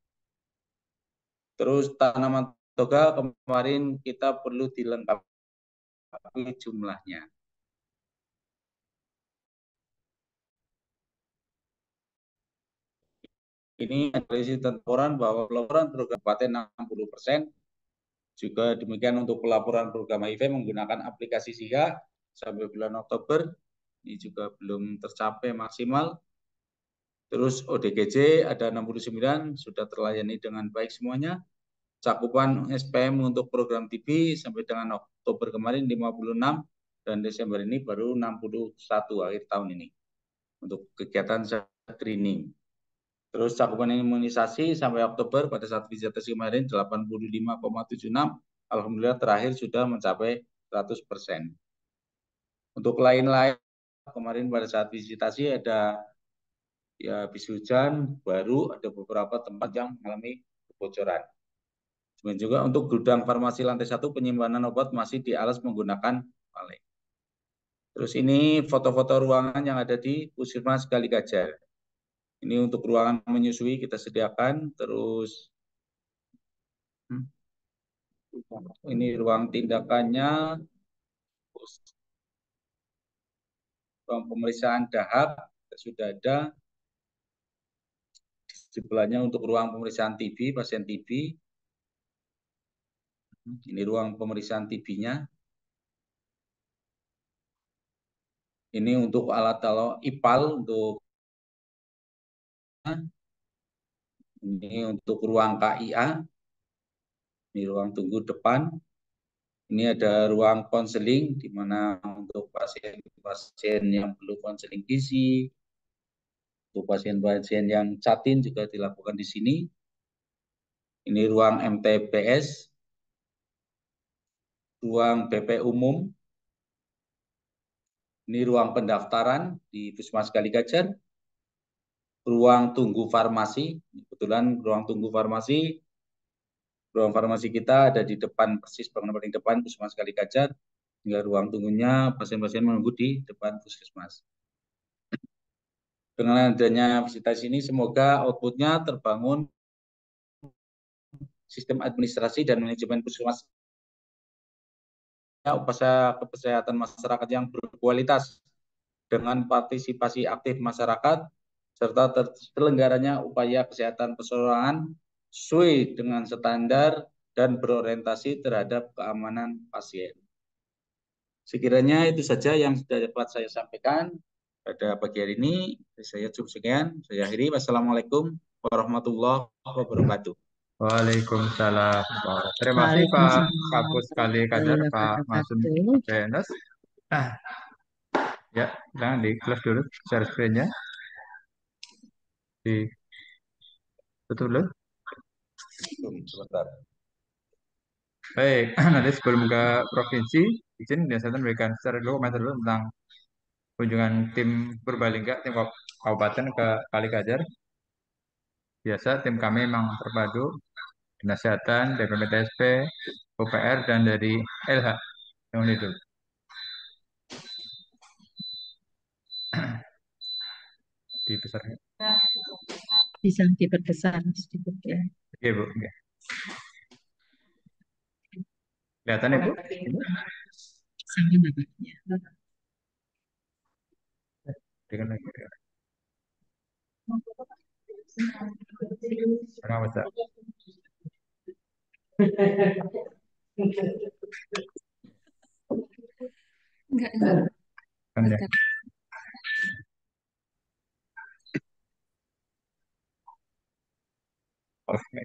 Terus tanaman toga kemarin kita perlu dilengkapi jumlahnya. Ini analisis laporan bahwa pelaporan program kabupaten 60%. Juga demikian untuk pelaporan program HIV menggunakan aplikasi SIGA sampai bulan Oktober. Ini juga belum tercapai maksimal. Terus ODGJ ada 69, sudah terlayani dengan baik semuanya. Cakupan SPM untuk program TB sampai dengan Oktober kemarin 56, dan Desember ini baru 61 akhir tahun ini untuk kegiatan screening. Terus cakupan imunisasi sampai Oktober pada saat visitasi kemarin 85,76. Alhamdulillah terakhir sudah mencapai 100%. Untuk lain-lain kemarin pada saat visitasi ada ya habis hujan baru ada beberapa tempat yang mengalami kebocoran. Kemudian juga untuk gudang farmasi lantai 1 penyimpanan obat masih dialas menggunakan pallet. Terus ini foto-foto ruangan yang ada di Puskesmas Kaligajar. Ini untuk ruangan menyusui kita sediakan. Terus ini ruang tindakannya, ruang pemeriksaan dahak sudah ada. Di sebelahnya untuk ruang pemeriksaan TB, pasien TB. Ini ruang pemeriksaan TB-nya. Ini untuk alat IPAL untuk ini untuk ruang KIA. Ini ruang tunggu depan. Ini ada ruang konseling di mana untuk pasien-pasien yang perlu konseling gizi, untuk pasien-pasien yang catin juga dilakukan di sini. Ini ruang MTPS, ruang BP umum. Ini ruang pendaftaran di Puskesmas Kaligajar. Ruang tunggu farmasi, kebetulan ruang tunggu farmasi, ruang farmasi kita ada di depan, persis bangunan paling depan Puskesmas Kaligajar. Hingga ruang tunggunya pasien-pasien menunggu di depan Puskesmas. Dengan adanya visitasi ini, semoga outputnya terbangun sistem administrasi dan manajemen Puskesmas, upacara kesehatan masyarakat yang berkualitas dengan partisipasi aktif masyarakat serta terselenggaranya upaya kesehatan perseorangan sesuai dengan standar dan berorientasi terhadap keamanan pasien. Sekiranya itu saja yang sudah dapat saya sampaikan pada pagi hari ini. Saya cukup sekian. Saya akhiri. Wassalamualaikum warahmatullahi wabarakatuh. Waalaikumsalam. Terima kasih Pak Waalaikumsalam Kapus Kaligajar, Pak Masum wabarakatuh. Venus. Ya, jangan di close dulu share screen-nya. Tutup dulu. Sebentar. Baik, nanti sebelum ke provinsi, izin saya memberikan secara dulu komentar dulu tentang kunjungan tim Purbalingga, tim kabupaten ke Kaligajar. Biasa tim kami memang terpadu, Dinas Kesehatan, DPPTSP, UPR, dan dari LH yang hidup. Dibesarkan. Bisa diperbesar sedikit ya. Oke, Bu. Oke. Kelihatan ya, Bu? Sama bapaknya. Dengan lagi. Kenapa, Cak? Enggak. Kan ya. Oke.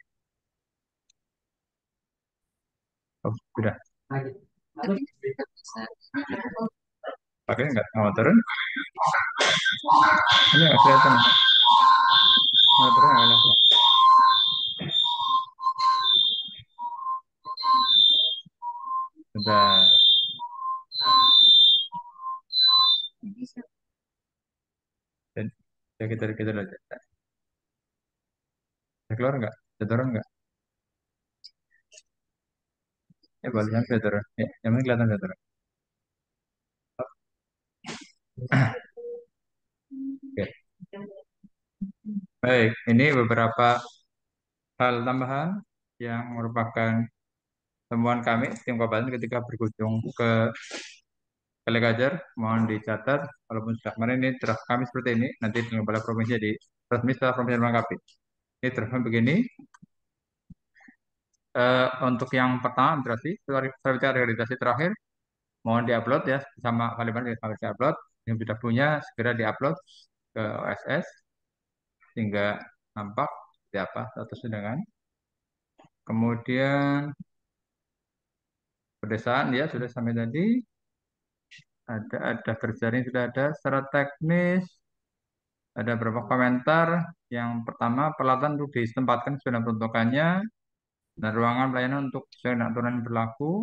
Oh, sudah. Pakai enggak? Mau turun? Ini nggak kelihatan. Mau turun nggak langsung? Sudah. Dan ya kita aja. Bisa keluar nggak? Bisa turun nggak? Ya baliknya bisa turun. Ya, yang penting kelihatan bisa turun. Oke. Baik, ini beberapa hal tambahan yang merupakan temuan kami tim kabupaten ketika berkunjung ke Kaligajar. Mohon dicatat, walaupun sudah kemarin ini draft kami seperti ini, nanti dengan kepala provinsi di resmi setelah provinsi melengkapi. Ini terus begini. Untuk yang pertama berarti sertifikat akreditasi terakhir mohon diupload ya sama Kalimantan harus diupload. Yang sudah punya segera diupload ke OSS sehingga nampak seperti apa statusnya dengan. Kemudian pedesaan ya sudah sampai tadi. Ada berjaring sudah ada secara teknis. Ada beberapa komentar. Yang pertama peralatan untuk ditempatkan sesuai dengan peruntukannya dan ruangan pelayanan untuk sesuai dengan aturan yang berlaku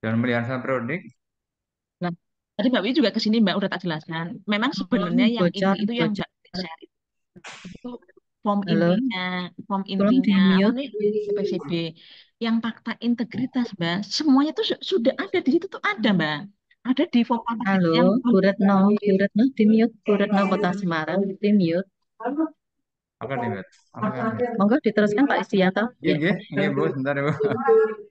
dan pemeliharaan periodik. Nah, tadi Mbak Wi juga ke sini Mbak udah tak jelaskan. Memang sebenarnya yang Bocor, itu yang bocor. share itu form Halo, form tolong di intinya apa mute. nih PCB. Yang fakta integritas Mbak, semuanya itu sudah ada di situ tuh ada Mbak. Ada di form fakta Halo, yang Bu Retno, di mute, Bu Retno Kota Semarang, di mute. Apa nih, Bet? Apa kan? Monggo diteruskan Pak Istianto. Iya, Ya. iya, Bu, sebentar, Bu.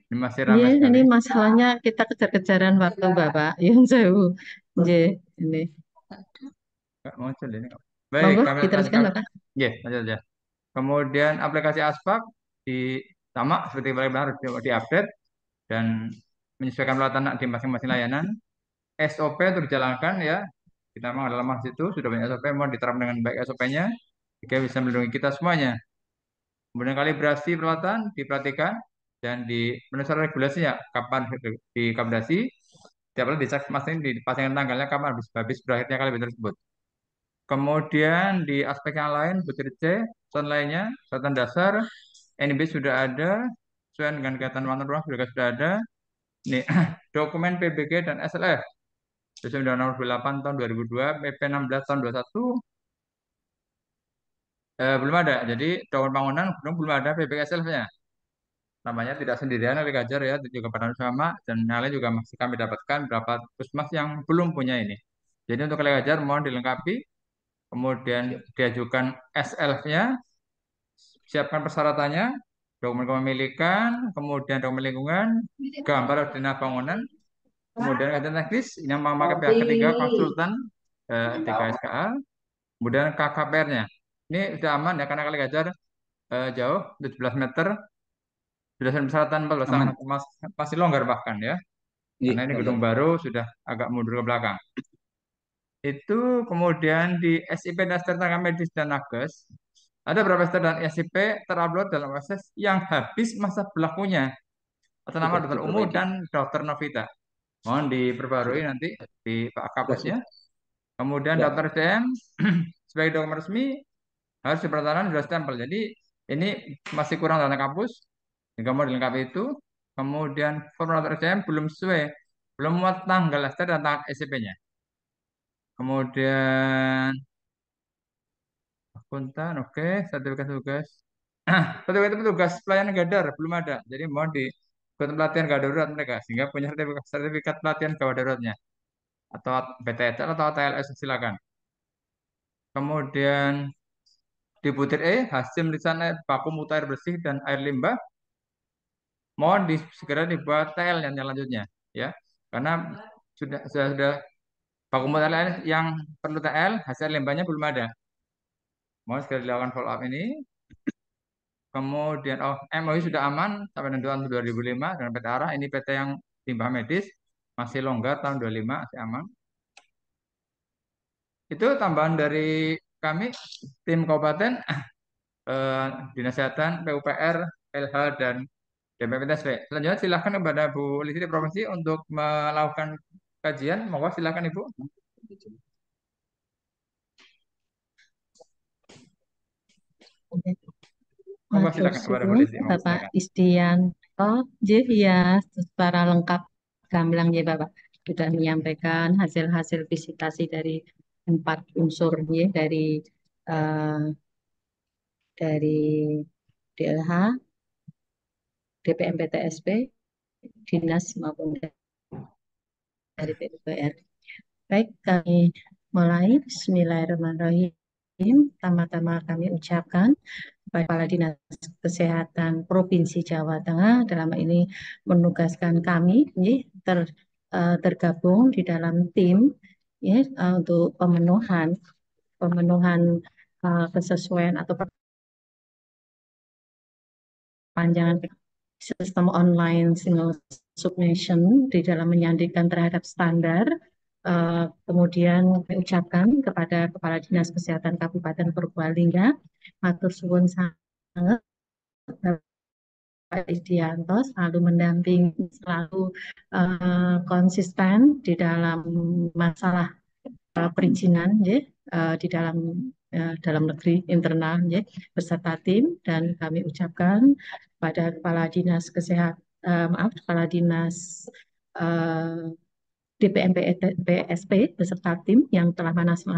Ini masih Iya, ramai sekali. ini masalahnya kita kejar-kejaran waktu Bapak. Yang jauh. Ini. Nggak muncul ini. Baik, Monggo kami diteruskan lanjutkan. Bapak. Iya, lanjut aja. Kemudian aplikasi Aspak di sama seperti paling benar harus diupdate dan menyesuaikan peralatan di masing-masing layanan. SOP itu dijalankan ya. Kita memang dalam mas itu sudah banyak SOP, mau diterapkan dengan baik SOP-nya, sehingga bisa melindungi kita semuanya. Kemudian kalibrasi peralatan diperhatikan dan di berdasarkan regulasinya kapan dikalibrasi, tiap kali dicek masing dipasangkan tanggalnya kapan habis berakhirnya kalibrasi tersebut. Kemudian di aspek yang lain, butir C, dan lainnya, catatan dasar, NIB sudah ada, sesuai dengan kegiatan pemantauan ruang sudah ada. Nih, dokumen PBG dan SLF, sesuai Undang-Undang Nomor 28 tahun 2002, PP 16 tahun 21, belum ada. Jadi dokumen bangunan belum ada PBG SLF-nya. Namanya tidak sendirian oleh Gajar ya, itu juga pada sama, dan yang lain juga masih kami dapatkan beberapa puskesmas yang belum punya ini. Jadi untuk oleh Gajar mohon dilengkapi, kemudian diajukan SLF-nya, siapkan persyaratannya, dokumen kepemilikan, kemudian dokumen lingkungan, gambar ordinal bangunan, kemudian kajian teknis yang memakai pihak ketiga konsultan 3SKA, kemudian KKPR-nya. Ini sudah aman ya karena kali Gajar jauh 17 meter, sudah persyaratan 14 tahun Aman. masih longgar bahkan ya, Iya, karena ini gedung baru sudah agak mundur ke belakang. Itu kemudian di SIP Dasar Tenaga Medis dan Nakes ada beberapa dan SIP terupload dalam proses yang habis masa berlakunya atas nama sudah dokter Umu diperbaiki. dan dokter Novita. Mohon diperbarui Sudah, nanti di Pak sudah, Kapusnya. sudah. Kemudian Ya, dokter CM sebagai dokumen resmi harus dipertahankan sudah stempel. Jadi ini masih kurang data kampus, jika mau dilengkapi itu. Kemudian form dokter CM belum sesuai, belum muat tanggal lahir dan tanggal SCP-nya. Kemudian akuntan, oke, sertifikat tugas. Sertifikat petugas pelayanan Gadar belum ada. Jadi mohon di pelatihan gawat darurat mereka sehingga punya sertifikat pelatihan gawat daruratnya atau BTSL atau TLS silakan. Kemudian di butir E hasil lisan air baku mutu air bersih dan air limbah mohon segera dibuat TL yang selanjutnya ya karena sudah baku mutu air yang perlu TL hasil limbahnya belum ada. Mohon segera dilakukan follow up ini. Kemudian MOU sudah aman sampai dengan tahun 2005 dengan PT ARA. Ini PT yang limbah medis masih longgar tahun 25 masih aman. Itu tambahan dari kami tim kabupaten, Dinas Kesehatan, PUPR, LH dan DPPTSP. Selanjutnya silakan kepada Bu Lisi Provinsi untuk melakukan kajian. Monggo silakan Ibu. Monggo Matur silakan kepada Bu suwun Lisi. Monggo Bapak silakan. Istianto, ya, secara lengkap gamblang ya Bapak sudah menyampaikan hasil-hasil visitasi dari 4 unsur ya eh, dari DLH, DPMPTSP, Dinas maupun dari PUPR. Baik, kami mulai. Bismillahirrahmanirrahim. Pertama-tama kami ucapkan Kepala Dinas Kesehatan Provinsi Jawa Tengah dalam ini menugaskan kami tergabung di dalam tim ya, untuk pemenuhan kesesuaian atau perpanjangan sistem online single submission di dalam menyandikan terhadap standar. Kemudian kami ucapkan kepada Kepala Dinas Kesehatan Kabupaten Purbalingga, matur suwun sangat Pak Isdianto selalu mendampingi, selalu konsisten di dalam masalah perizinan, ya, di dalam negeri internal, ya, beserta tim. Dan kami ucapkan pada Kepala Dinas Kepala Dinas DPMP PSP beserta tim yang telah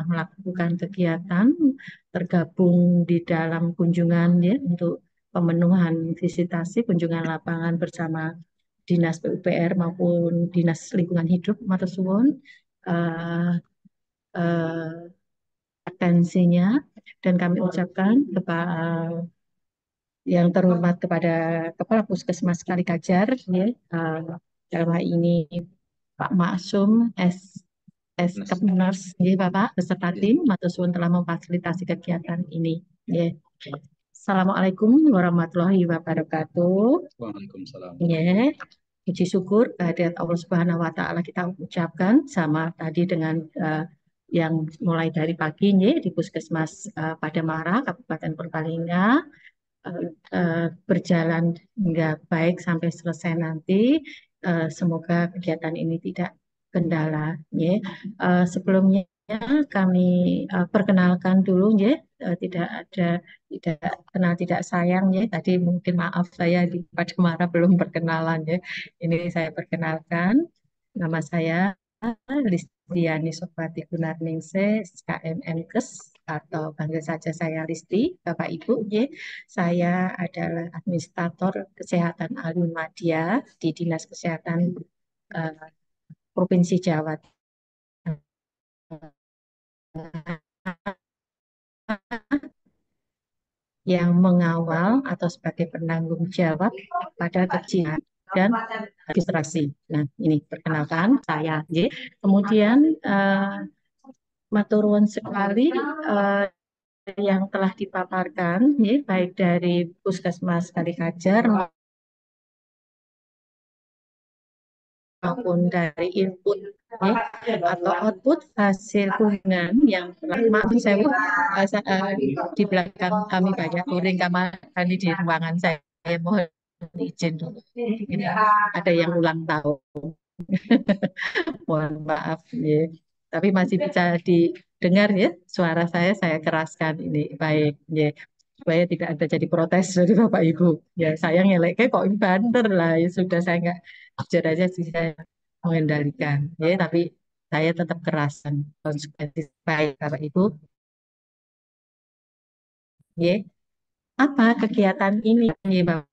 melakukan kegiatan tergabung di dalam kunjungan, ya, untuk pemenuhan visitasi kunjungan lapangan bersama Dinas PUPR maupun Dinas Lingkungan Hidup. Matur suwun atensinya, dan kami ucapkan yang terhormat kepada Kepala Puskesmas Kalikajar, ya, dalam hal ini Pak Maksum Kepners, ya, Bapak beserta tim, matur suwun telah memfasilitasi kegiatan ini. Ya. Assalamualaikum warahmatullahi wabarakatuh. Waalaikumsalam. Ya, puji syukur kehadirat Allah Subhanahu wa Ta'ala kita ucapkan sama tadi dengan yang mulai dari pagi, ya, di Puskesmas Padamara Kabupaten Purbalingga berjalan hingga baik sampai selesai nanti. Semoga kegiatan ini tidak kendala, ya. Sebelumnya kami perkenalkan dulu, ya, tidak kenal tidak sayang, ya. Tadi mungkin maaf saya di Padamara belum perkenalan, ya. Ini saya perkenalkan, nama saya Listiani Sopati Gunarningse, SKM Menkes, atau panggil saja saya Listi, Bapak Ibu. Saya adalah administrator kesehatan Alun Madya di Dinas Kesehatan Provinsi Jawa Tengah, yang mengawal atau sebagai penanggung jawab pada kegiatan dan administrasi. Nah, ini perkenalkan saya. Kemudian maturun sekali yang telah dipaparkan, ya, baik dari Puskesmas Kalikajar maupun dari input, ya, atau output hasil kunjungan yang telah, maaf saya di belakang kami banyak kuring kamar kami di ruangan saya mohon izin dulu. Ini ada yang ulang tahun. Mohon maaf, ya. Tapi masih bisa didengar, ya, suara saya keraskan ini baik, ya, supaya tidak ada jadi protes dari Bapak Ibu. Ya, saya ngelek kok banter lah, ya sudah, saya nggak jujur aja sih, saya mengendalikan, ya, tapi saya tetap kerasan konsekuensi. Baik Bapak Ibu, ya, apa kegiatan ini, ya, Bapak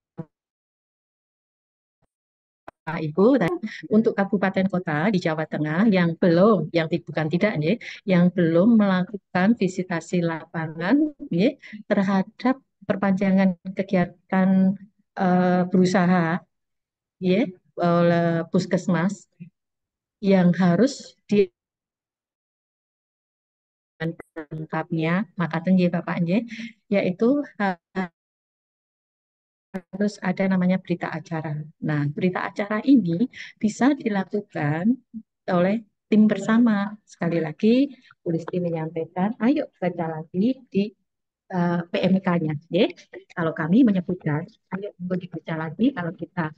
Ibu, untuk kabupaten kota di Jawa Tengah yang bukan tidak, ya, yang belum melakukan visitasi lapangan, ya, terhadap perpanjangan kegiatan berusaha, ya, oleh puskesmas yang harus dilengkapnya, maka tinggi Bapak, ya, yaitu harus ada namanya berita acara. Nah, berita acara ini bisa dilakukan oleh tim bersama. Sekali lagi, Bu Listi menyampaikan, ayo baca lagi di PMK-nya, ya. Kalau kami menyebutkan, ayo dibaca lagi kalau kita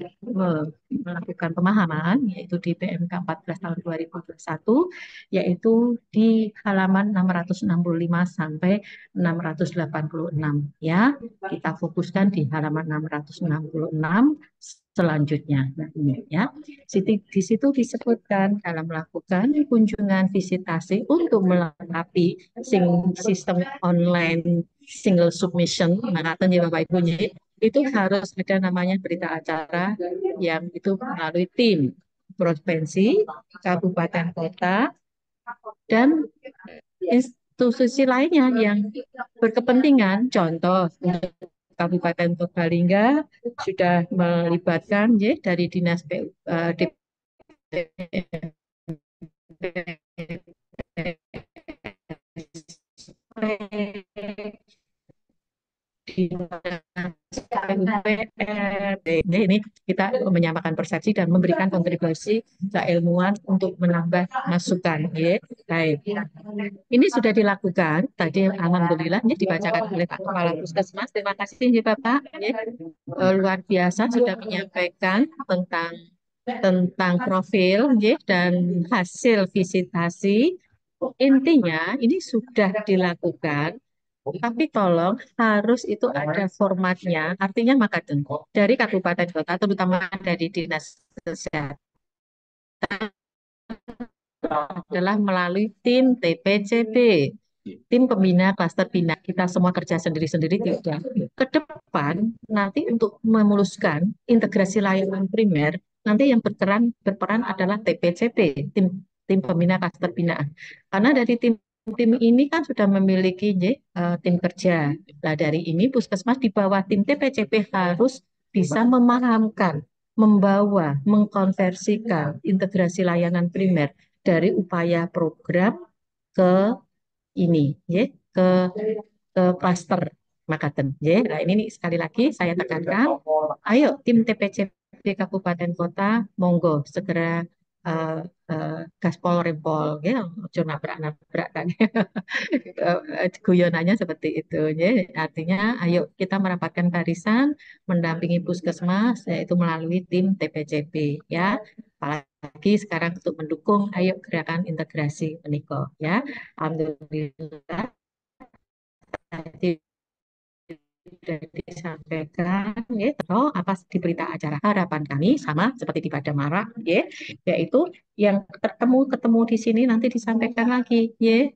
melakukan pemahaman, yaitu di PMK 14 tahun 2021, yaitu di halaman 665 sampai 686, ya. Kita fokuskan di halaman 666 selanjutnya. Nah, ini, ya. Di situ disebutkan dalam melakukan kunjungan visitasi untuk melengkapi sistem online single submission, maka ya Bapak Ibu, itu harus ada namanya berita acara yang itu melalui tim provinsi, kabupaten kota, dan institusi lainnya yang berkepentingan. Contoh, Kabupaten Purbalingga sudah melibatkan, ya, dari Dinas Dinas PUPR. Ya, ini kita menyamakan persepsi dan memberikan kontribusi keilmuan untuk menambah masukan. Ya. Baik. Ini sudah dilakukan tadi, alhamdulillah ya, dibacakan oleh Pak Kepala Puskesmas. Terima kasih ya Bapak. Ya. Luar biasa sudah menyampaikan tentang profil ya, dan hasil visitasi. Intinya ini sudah dilakukan, tapi tolong harus itu ada formatnya. Artinya maka dari kabupaten kota, terutama dari dinas kesehatan, adalah melalui tim TPCB, tim pembina klaster bina. Kita semua kerja sendiri-sendiri tidak. Ke depan nanti untuk memuluskan integrasi layanan primer, nanti yang berperan adalah TPCB, tim pembina klaster binaan. Karena dari tim ini kan sudah memiliki tim kerja. Nah, dari ini Puskesmas di bawah tim TPCB harus bisa memahamkan, membawa, mengkonversikan integrasi layanan primer dari upaya program ke ini, ya, ke klaster Makaten. Ya. Nah, ini nih, sekali lagi saya tekankan, ayo tim TPCB Kabupaten Kota, monggo segera uh, gaspol rempol, ya, ojo nabrak-nabrak kan. Guyonannya seperti itu, ya. Artinya, ayo kita merapatkan barisan, mendampingi Puskesmas, yaitu melalui tim TPCB, ya. Apalagi sekarang untuk mendukung, ayo gerakan integrasi menikah, ya. Alhamdulillah tadi sudah disampaikan ya, apa di berita acara. Harapan kami sama seperti di pada Marak ya, yaitu yang ketemu di sini nanti disampaikan lagi ya.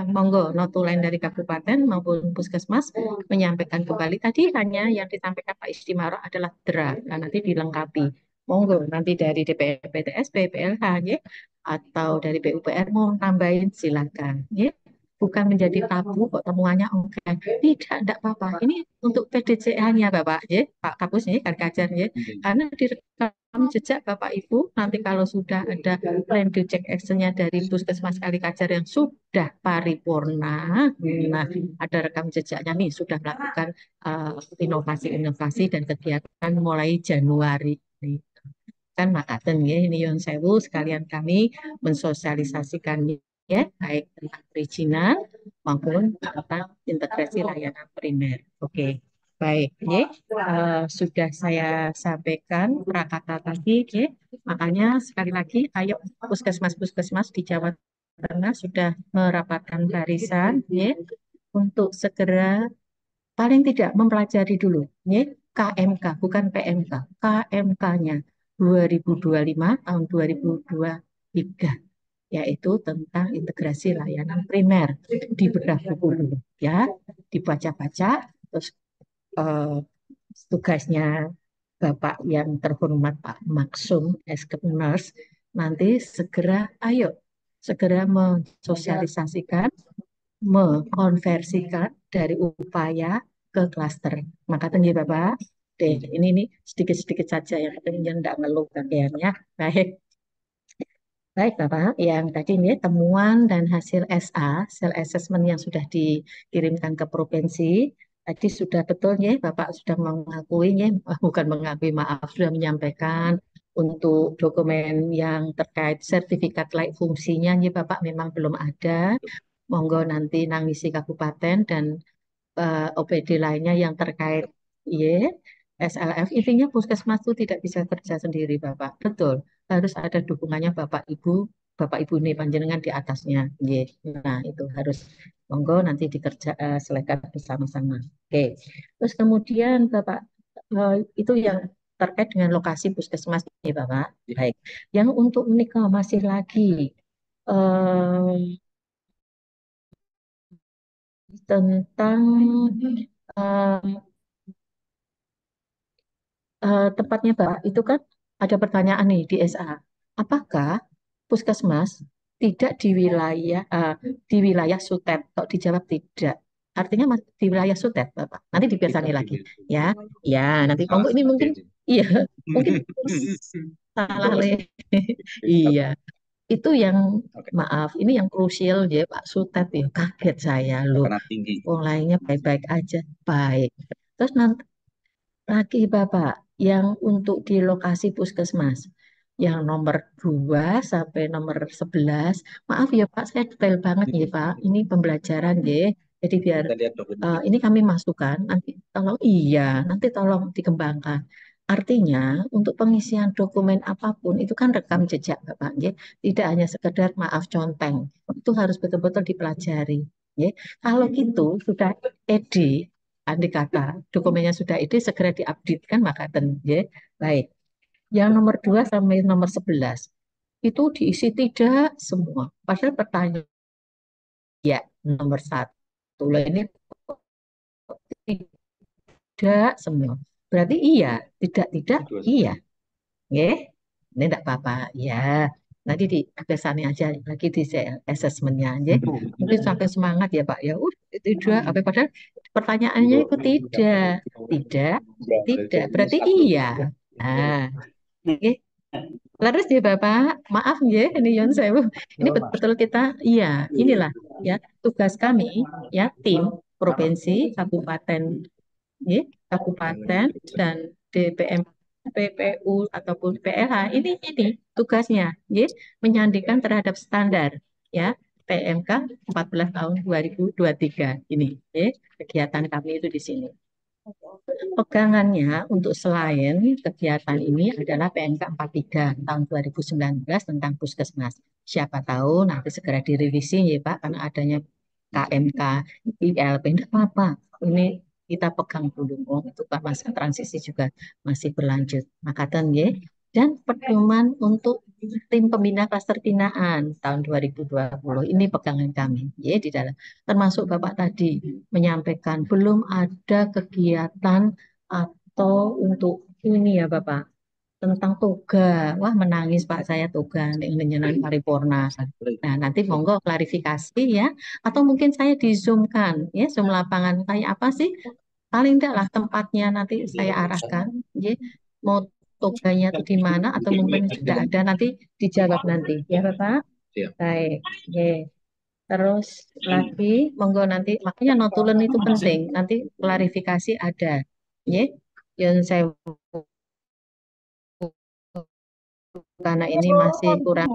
Monggo notulen dari kabupaten maupun puskesmas menyampaikan kembali. Tadi hanya yang disampaikan Pak Istimaro adalah draft, nah, nanti dilengkapi. Monggo nanti dari DPR PTS, PPLH ya, atau dari PUPR mau tambahin silakan ya. Bukan menjadi tabu kok temuannya oke. Tidak apa-apa. Ini untuk PDCA-nya Bapak, ya, Pak Kapus, ya, kan kajar, ya. Karena direkam jejak Bapak Ibu, nanti kalau sudah ada plan to check action-nya dari Puskesmas Kalikajar yang sudah paripurna, nah, ada rekam jejaknya nih, sudah melakukan inovasi-inovasi dan kegiatan mulai Januari. Kan Makaten ya, ini Yon Sewu sekalian kami mensosialisasikan ya, baik tentang perizinan maupun tentang integrasi layanan primer. Oke, baik ya. Sudah saya sampaikan prakata tadi ya. Makanya sekali lagi ayo puskesmas-puskesmas di Jawa Tengah sudah merapatkan barisan ya, untuk segera paling tidak mempelajari dulu ya, KMK bukan PMK, KMK-nya 2025 tahun 2023, yaitu tentang integrasi layanan primer. Dibedah buku dulu ya, dibaca-baca, terus eh, tugasnya Bapak yang terhormat Pak Maksum Eskepners nanti segera mensosialisasikan, mengkonversikan dari upaya ke klaster. Maka tinggi Bapak. Deh, ini nih sedikit-sedikit saja yang tidak ngeluh bagiannya. Baik. Baik, Bapak, yang tadi ini temuan dan hasil SA, self assessment yang sudah dikirimkan ke provinsi, tadi sudah betul ya, Bapak sudah mengakui ya, bukan mengakui, maaf, sudah menyampaikan untuk dokumen yang terkait sertifikat layak fungsinya, ya Bapak memang belum ada. Monggo nanti nangisi kabupaten dan OPD lainnya yang terkait Y, SLF. Intinya puskesmas itu tidak bisa kerja sendiri, Bapak. Betul, harus ada dukungannya Bapak Ibu nih panjenengan di atasnya. Y. Nah, itu harus monggo nanti selesaikan bersama-sama. Oke. Terus kemudian Bapak, itu yang terkait dengan lokasi puskesmas nih, Bapak. Baik. Yang untuk menikah masih lagi tentang eh, tempatnya Pak, itu kan ada pertanyaan nih di SA. Apakah puskesmas tidak di wilayah Sutet? Kalau dijawab tidak, artinya di wilayah Sutet, Bapak. Nanti dipirsani lagi, ya. Ya, nanti monggo ini mungkin, iya, mungkin salah le. Iya, itu yang maaf, ini yang krusial ya Pak Sutet ya. Kaget saya loh. Karena tinggi. Wong lainnya baik-baik aja, baik. Terus nanti lagi Bapak yang untuk di lokasi puskesmas yang nomor 2 sampai nomor 11. Maaf ya Pak, saya detail banget ya Pak. Ini pembelajaran ya. Jadi biar Kita lihat dokumennya. ini kami masukkan nanti tolong iya, nanti tolong dikembangkan. Artinya untuk pengisian dokumen apapun itu kan rekam jejak Bapak ya. Tidak hanya sekedar maaf conteng. Itu harus betul-betul dipelajari. Ya. Kalau gitu sudah edit andai kata dokumennya sudah itu segera diupdate kan maka ya. Baik. Yang nomor 2 sampai nomor 11 itu diisi tidak semua. Padahal pertanyaan ya nomor 1. Loh ini tidak semua. Berarti iya, tidak iya. Ya, ini tidak apa-apa. Ya, nanti di kesannya aja lagi di assessmentnya aja. Mungkin sampai semangat ya Pak. Ya, tidak. Apa padahal pertanyaannya itu tidak, tidak. Berarti iya. Nah, oke. Laras ya Bapak, maaf ya ini Yon Sewu. Ini betul kita, iya, inilah ya tugas kami ya tim provinsi, kabupaten, ya, kabupaten dan DPM, PPU ataupun PLH ini tugasnya, ya, menyandikan terhadap standar ya PMK 14 tahun 2023 ini, ya, kegiatan kami itu di sini. Pegangannya untuk selain kegiatan ini adalah PMK 43 tahun 2019 tentang Puskesmas. Siapa tahu nanti segera direvisi ya Pak, karena adanya KMK, ILP, tidak apa-apa. Ini kita pegang dulu, untuk masa transisi juga masih berlanjut. Makatan ya. Dan pedoman untuk tim pembina klaster binaan tahun 2020 ini pegangan kami ya di dalam, termasuk Bapak tadi menyampaikan belum ada kegiatan atau untuk ini ya Bapak tentang toga. Wah menangis Pak saya toga dengan paripurna. Nah nanti monggo klarifikasi ya. Atau mungkin saya di Zoom kan ya Zoom lapangan kayak apa sih? Paling enggak lah tempatnya nanti saya arahkan. Ya. Mau toganya itu di mana atau mungkin sudah ada nanti dijawab nanti ya Bapak. Siap. Baik. Ya. Terus lagi, monggo nanti, makanya notulen itu penting. Nanti klarifikasi ada. Ya, yang saya karena ini masih kurang.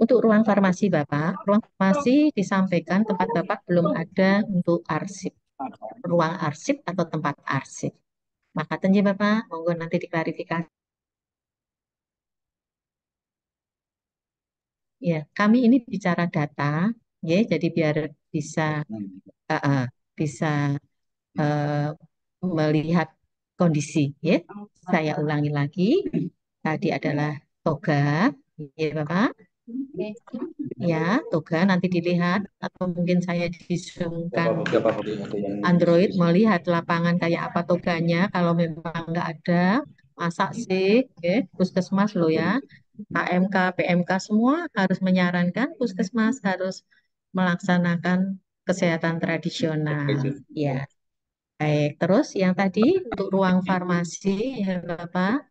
Untuk ruang farmasi Bapak, ruang farmasi disampaikan tempat Bapak belum ada untuk arsip, ruang arsip atau tempat arsip. Maka tenji Bapak, monggo nanti diklarifikasi. Ya, kami ini bicara data, ya, jadi biar bisa uh, uh, bisa uh, melihat kondisi, ya. Saya ulangi lagi, tadi adalah toga, ya Bapak. Ya, toga nanti dilihat atau mungkin saya disumkan Android melihat lapangan kayak apa toganya. Kalau memang nggak ada, masa sih, ya, puskesmas lo ya, KMK, PMK semua harus menyarankan puskesmas harus melaksanakan kesehatan tradisional. Ya, baik. Terus yang tadi untuk ruang farmasi, ya Bapak.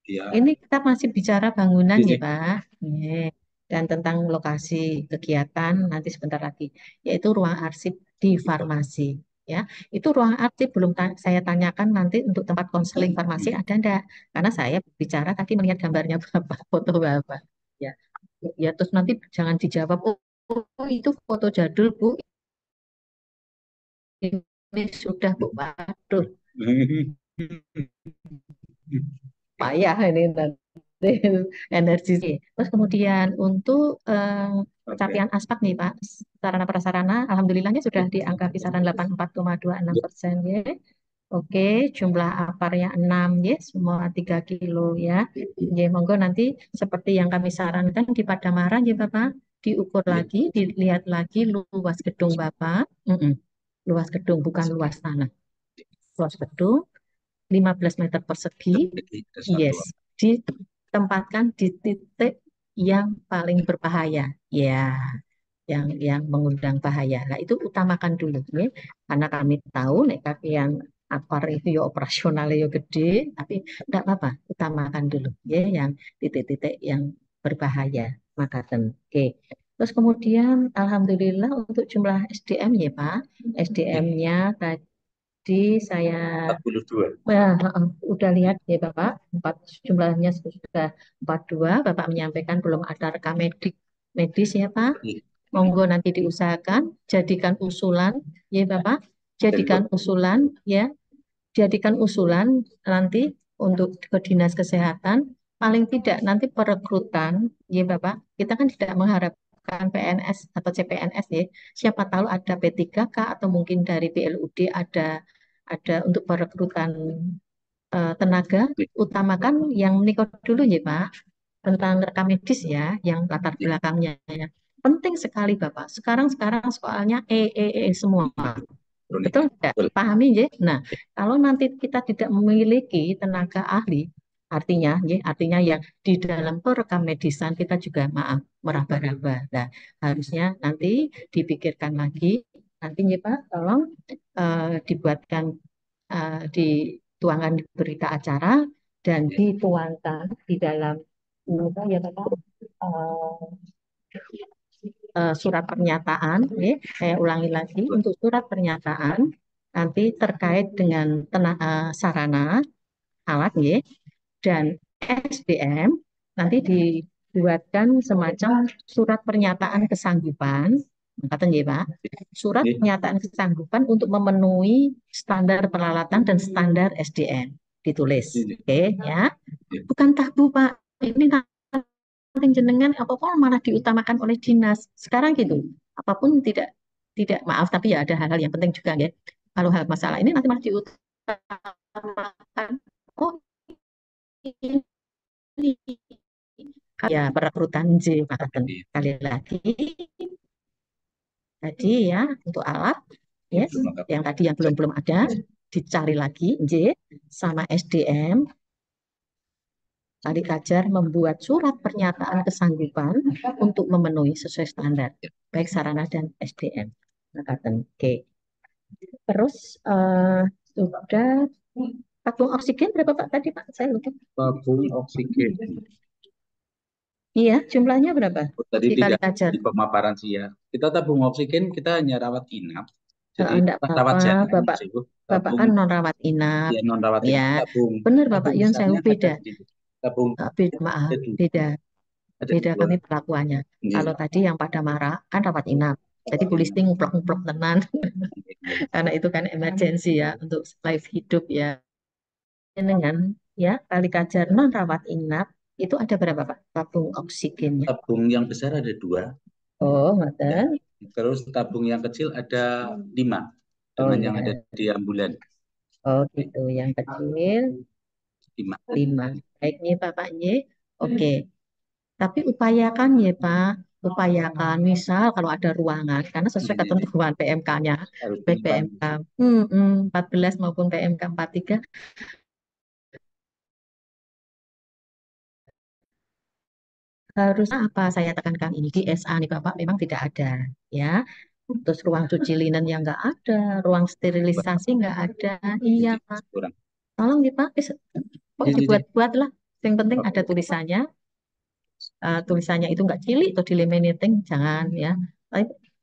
Ya. Ini kita masih bicara bangunan ya Iya. Pak. Iya. Dan tentang lokasi kegiatan nanti sebentar lagi, yaitu ruang arsip di farmasi. Ya, itu ruang arsip belum saya tanyakan nanti untuk tempat konseling farmasi ada enggak? Karena saya bicara tadi melihat gambarnya Bapak, foto Bapak. Ya, ya terus nanti jangan dijawab, oh itu foto jadul Bu, ini sudah Bu. Waduh, payah ini nanti energi. Terus kemudian untuk capaian aspek nih Pak, sarana prasarana, alhamdulillahnya sudah di angka kisaran 84,26% ya. Oke, jumlah aparnya 6 ya, semua 3 kilo ya. Ya, monggo nanti seperti yang kami sarankan di Padamara ya Bapak, diukur lagi, dilihat lagi luas gedung Bapak. Luas gedung bukan luas tanah. Luas gedung 15 meter persegi, yes, ditempatkan di titik yang paling berbahaya, ya, yang mengundang bahaya. Nah, itu utamakan dulu, ya, karena kami tahu nek yang apar itu ya operasional ya gede, tapi tidak apa-apa, utamakan dulu, ya, yang titik-titik yang berbahaya. Oke. Terus kemudian, alhamdulillah untuk jumlah SDM ya Pak, SDM-nya tadi Jadi saya 42. udah lihat ya Bapak, jumlahnya sudah 42. Bapak menyampaikan belum ada rekam medis ya Pak. Iya. Monggo nanti diusahakan, jadikan usulan ya Bapak, jadikan usulan ya, jadikan usulan nanti untuk ke Dinas Kesehatan. Paling tidak nanti perekrutan ya Bapak, kita kan tidak mengharapkan PNS atau CPNS ya. Siapa tahu ada P3K atau mungkin dari BLUD ada untuk perekrutan tenaga. Utamakan yang menikah dulu ya Pak, tentang rekam medis ya, yang latar belakangnya ya. Penting sekali Bapak. Sekarang soalnya semua. Betul tidak? Betul. Pahami ya? Nah, kalau nanti kita tidak memiliki tenaga ahli, artinya ya di dalam perekam medisan kita juga maaf meraba-raba. Nah, harusnya nanti dipikirkan lagi. Nanti ya Pak, tolong dibuatkan dituangkan di berita acara dan dituangkan di dalam ya Bapak, surat pernyataan, ya. Saya ulangi lagi untuk surat pernyataan nanti terkait dengan sarana alat, ya, dan SDM nanti dibuatkan semacam surat pernyataan kesanggupan, katakan ya Pak, surat pernyataan kesanggupan untuk memenuhi standar peralatan dan standar SDM ditulis, oke ya, bukan tabu Pak, ini penting jenengan apa-apa malah diutamakan oleh dinas. Sekarang gitu. Apapun tidak tidak maaf tapi ya ada hal-hal yang penting juga ya. Kalau hal masalah ini nanti malah diutamakan. Oh, ini ya perekrutan Makaten. Kali lagi tadi ya untuk alat ya yang tadi yang belum ada dicari lagi sama SDM. Tadi Kajar membuat surat pernyataan kesanggupan untuk memenuhi sesuai standar, baik sarana dan SDM. Oke. Terus sudah tabung oksigen berapa Pak tadi Pak? Saya lupa. Tabung oksigen. Iya, jumlahnya berapa? Tadi Di tidak Kajar. di pemaparan sih ya. Kita tabung oksigen kita hanya rawat inap. Jadi Enggak rawat apa-apa, jalan. Bapak kan non rawat inap. Ya, non rawat inap. Ya, Tabung. benar Bapak Yun, saya beda. Tabung. Maaf, beda kami perlakuannya. Kalau tadi yang pada marah kan rawat inap. Jadi Bu Listi nguplok-nguplok tenan. Karena itu kan emergensi ya untuk life hidup ya. Dengan ya Kali Kajar non rawat inap itu ada berapa Pak tabung oksigennya? Tabung yang besar ada 2. Oh, ngoten. Terus tabung yang kecil ada 5 dengan yang ada di ambulan. Oh gitu, yang kecil 5. Baik nih Bapak nih. Oke. Tapi upayakan ya Pak, upayakan misal kalau ada ruangan karena sesuai ketentuan PMK-nya, baik PMK 14 maupun PMK 43 harus apa saya tekankan ini di SA nih Bapak memang tidak ada ya. Terus ruang cuci linen yang nggak ada, ruang sterilisasi nggak ada. Iya Pak. Tolong ya Pak, dibuat-buat lah. Yang penting ada tulisannya. Tulisannya itu nggak cilik atau dilaminating, jangan ya.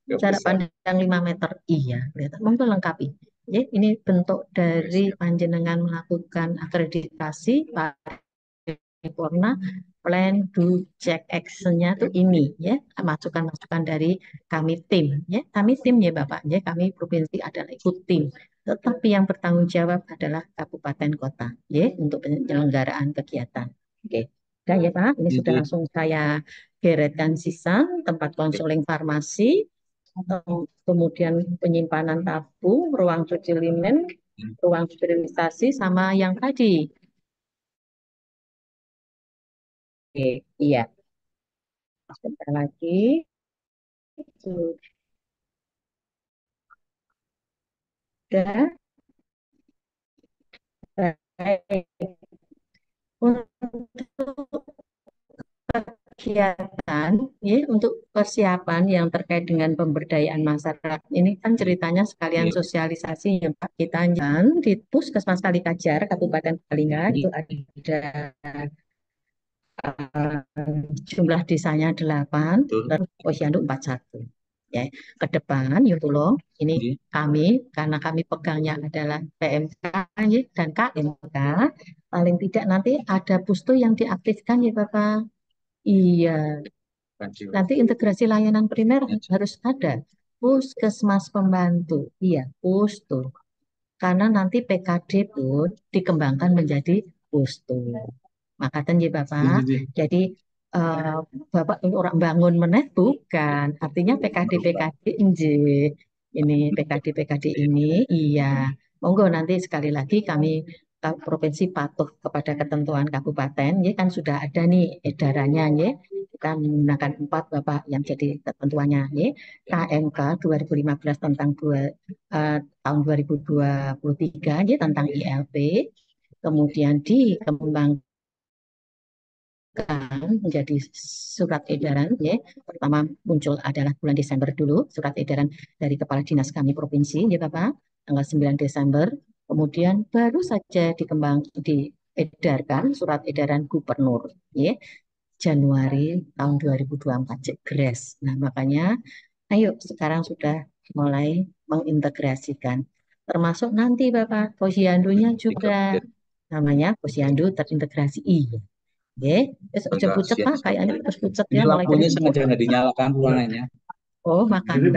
Jarak pandang 5 meter, iya. Monggo lengkapi. Ya, ini bentuk dari panjenengan melakukan akreditasi paripurna plan do check action-nya tuh ini ya, masukan-masukan dari kami tim ya. Kami tim ya Bapak ya, kami provinsi adalah ikut tim. Tetapi yang bertanggung jawab adalah kabupaten kota ya untuk penyelenggaraan kegiatan. Oke. Udah ya Pak, ini sudah langsung saya beretkan sisa tempat konseling farmasi, kemudian penyimpanan tabung, ruang cuci linen, ruang sterilisasi, sama yang tadi. Oke, iya. Sebentar lagi. Sudah. Baik. Untuk kegiatan ya, untuk persiapan yang terkait dengan pemberdayaan masyarakat ini kan ceritanya sekalian sosialisasi ya Pak, kita di Puskesmas Kali Kajar Kabupaten Kalinga itu ada jumlah desanya 8 terus Posyandu 41 Ya, ke depan ya tolong ini Nggih. kami karena kami pegangnya adalah PMK ya, dan KMK, paling tidak nanti ada pustu yang diaktifkan ya Bapak. Iya, nanti integrasi layanan primer harus ada puskesmas pembantu. Iya, pustu. Karena nanti PKD pun dikembangkan menjadi pustu. Makatan ya Bapak. Jadi eh, Bapak ini orang bangun meneh bukan. Artinya PKD nggih. Ini PKD ini iya. Monggo nanti sekali lagi kami provinsi patuh kepada ketentuan kabupaten ya kan sudah ada nih edarannya ya. Kita menggunakan 4 Bapak yang jadi ketentuannya ya. KMK 2015 tentang tahun 2023 ya tentang ILP. Kemudian dikembangkan menjadi surat edaran ya. Pertama muncul adalah bulan Desember dulu surat edaran dari kepala dinas kami provinsi ya Bapak tanggal 9 Desember. Kemudian baru saja diedarkan surat edaran gubernur ya Januari tahun 2024 Jegres. Nah, makanya ayo sekarang sudah mulai mengintegrasikan termasuk nanti Bapak posyandunya juga namanya posyandu terintegrasi. Iya. Oke, terus ojo Enggak, pucet Pak, kayaknya terus pucet ini ya mulai dari lampunya sengaja nggak dinyalakan ruangannya. oh makanan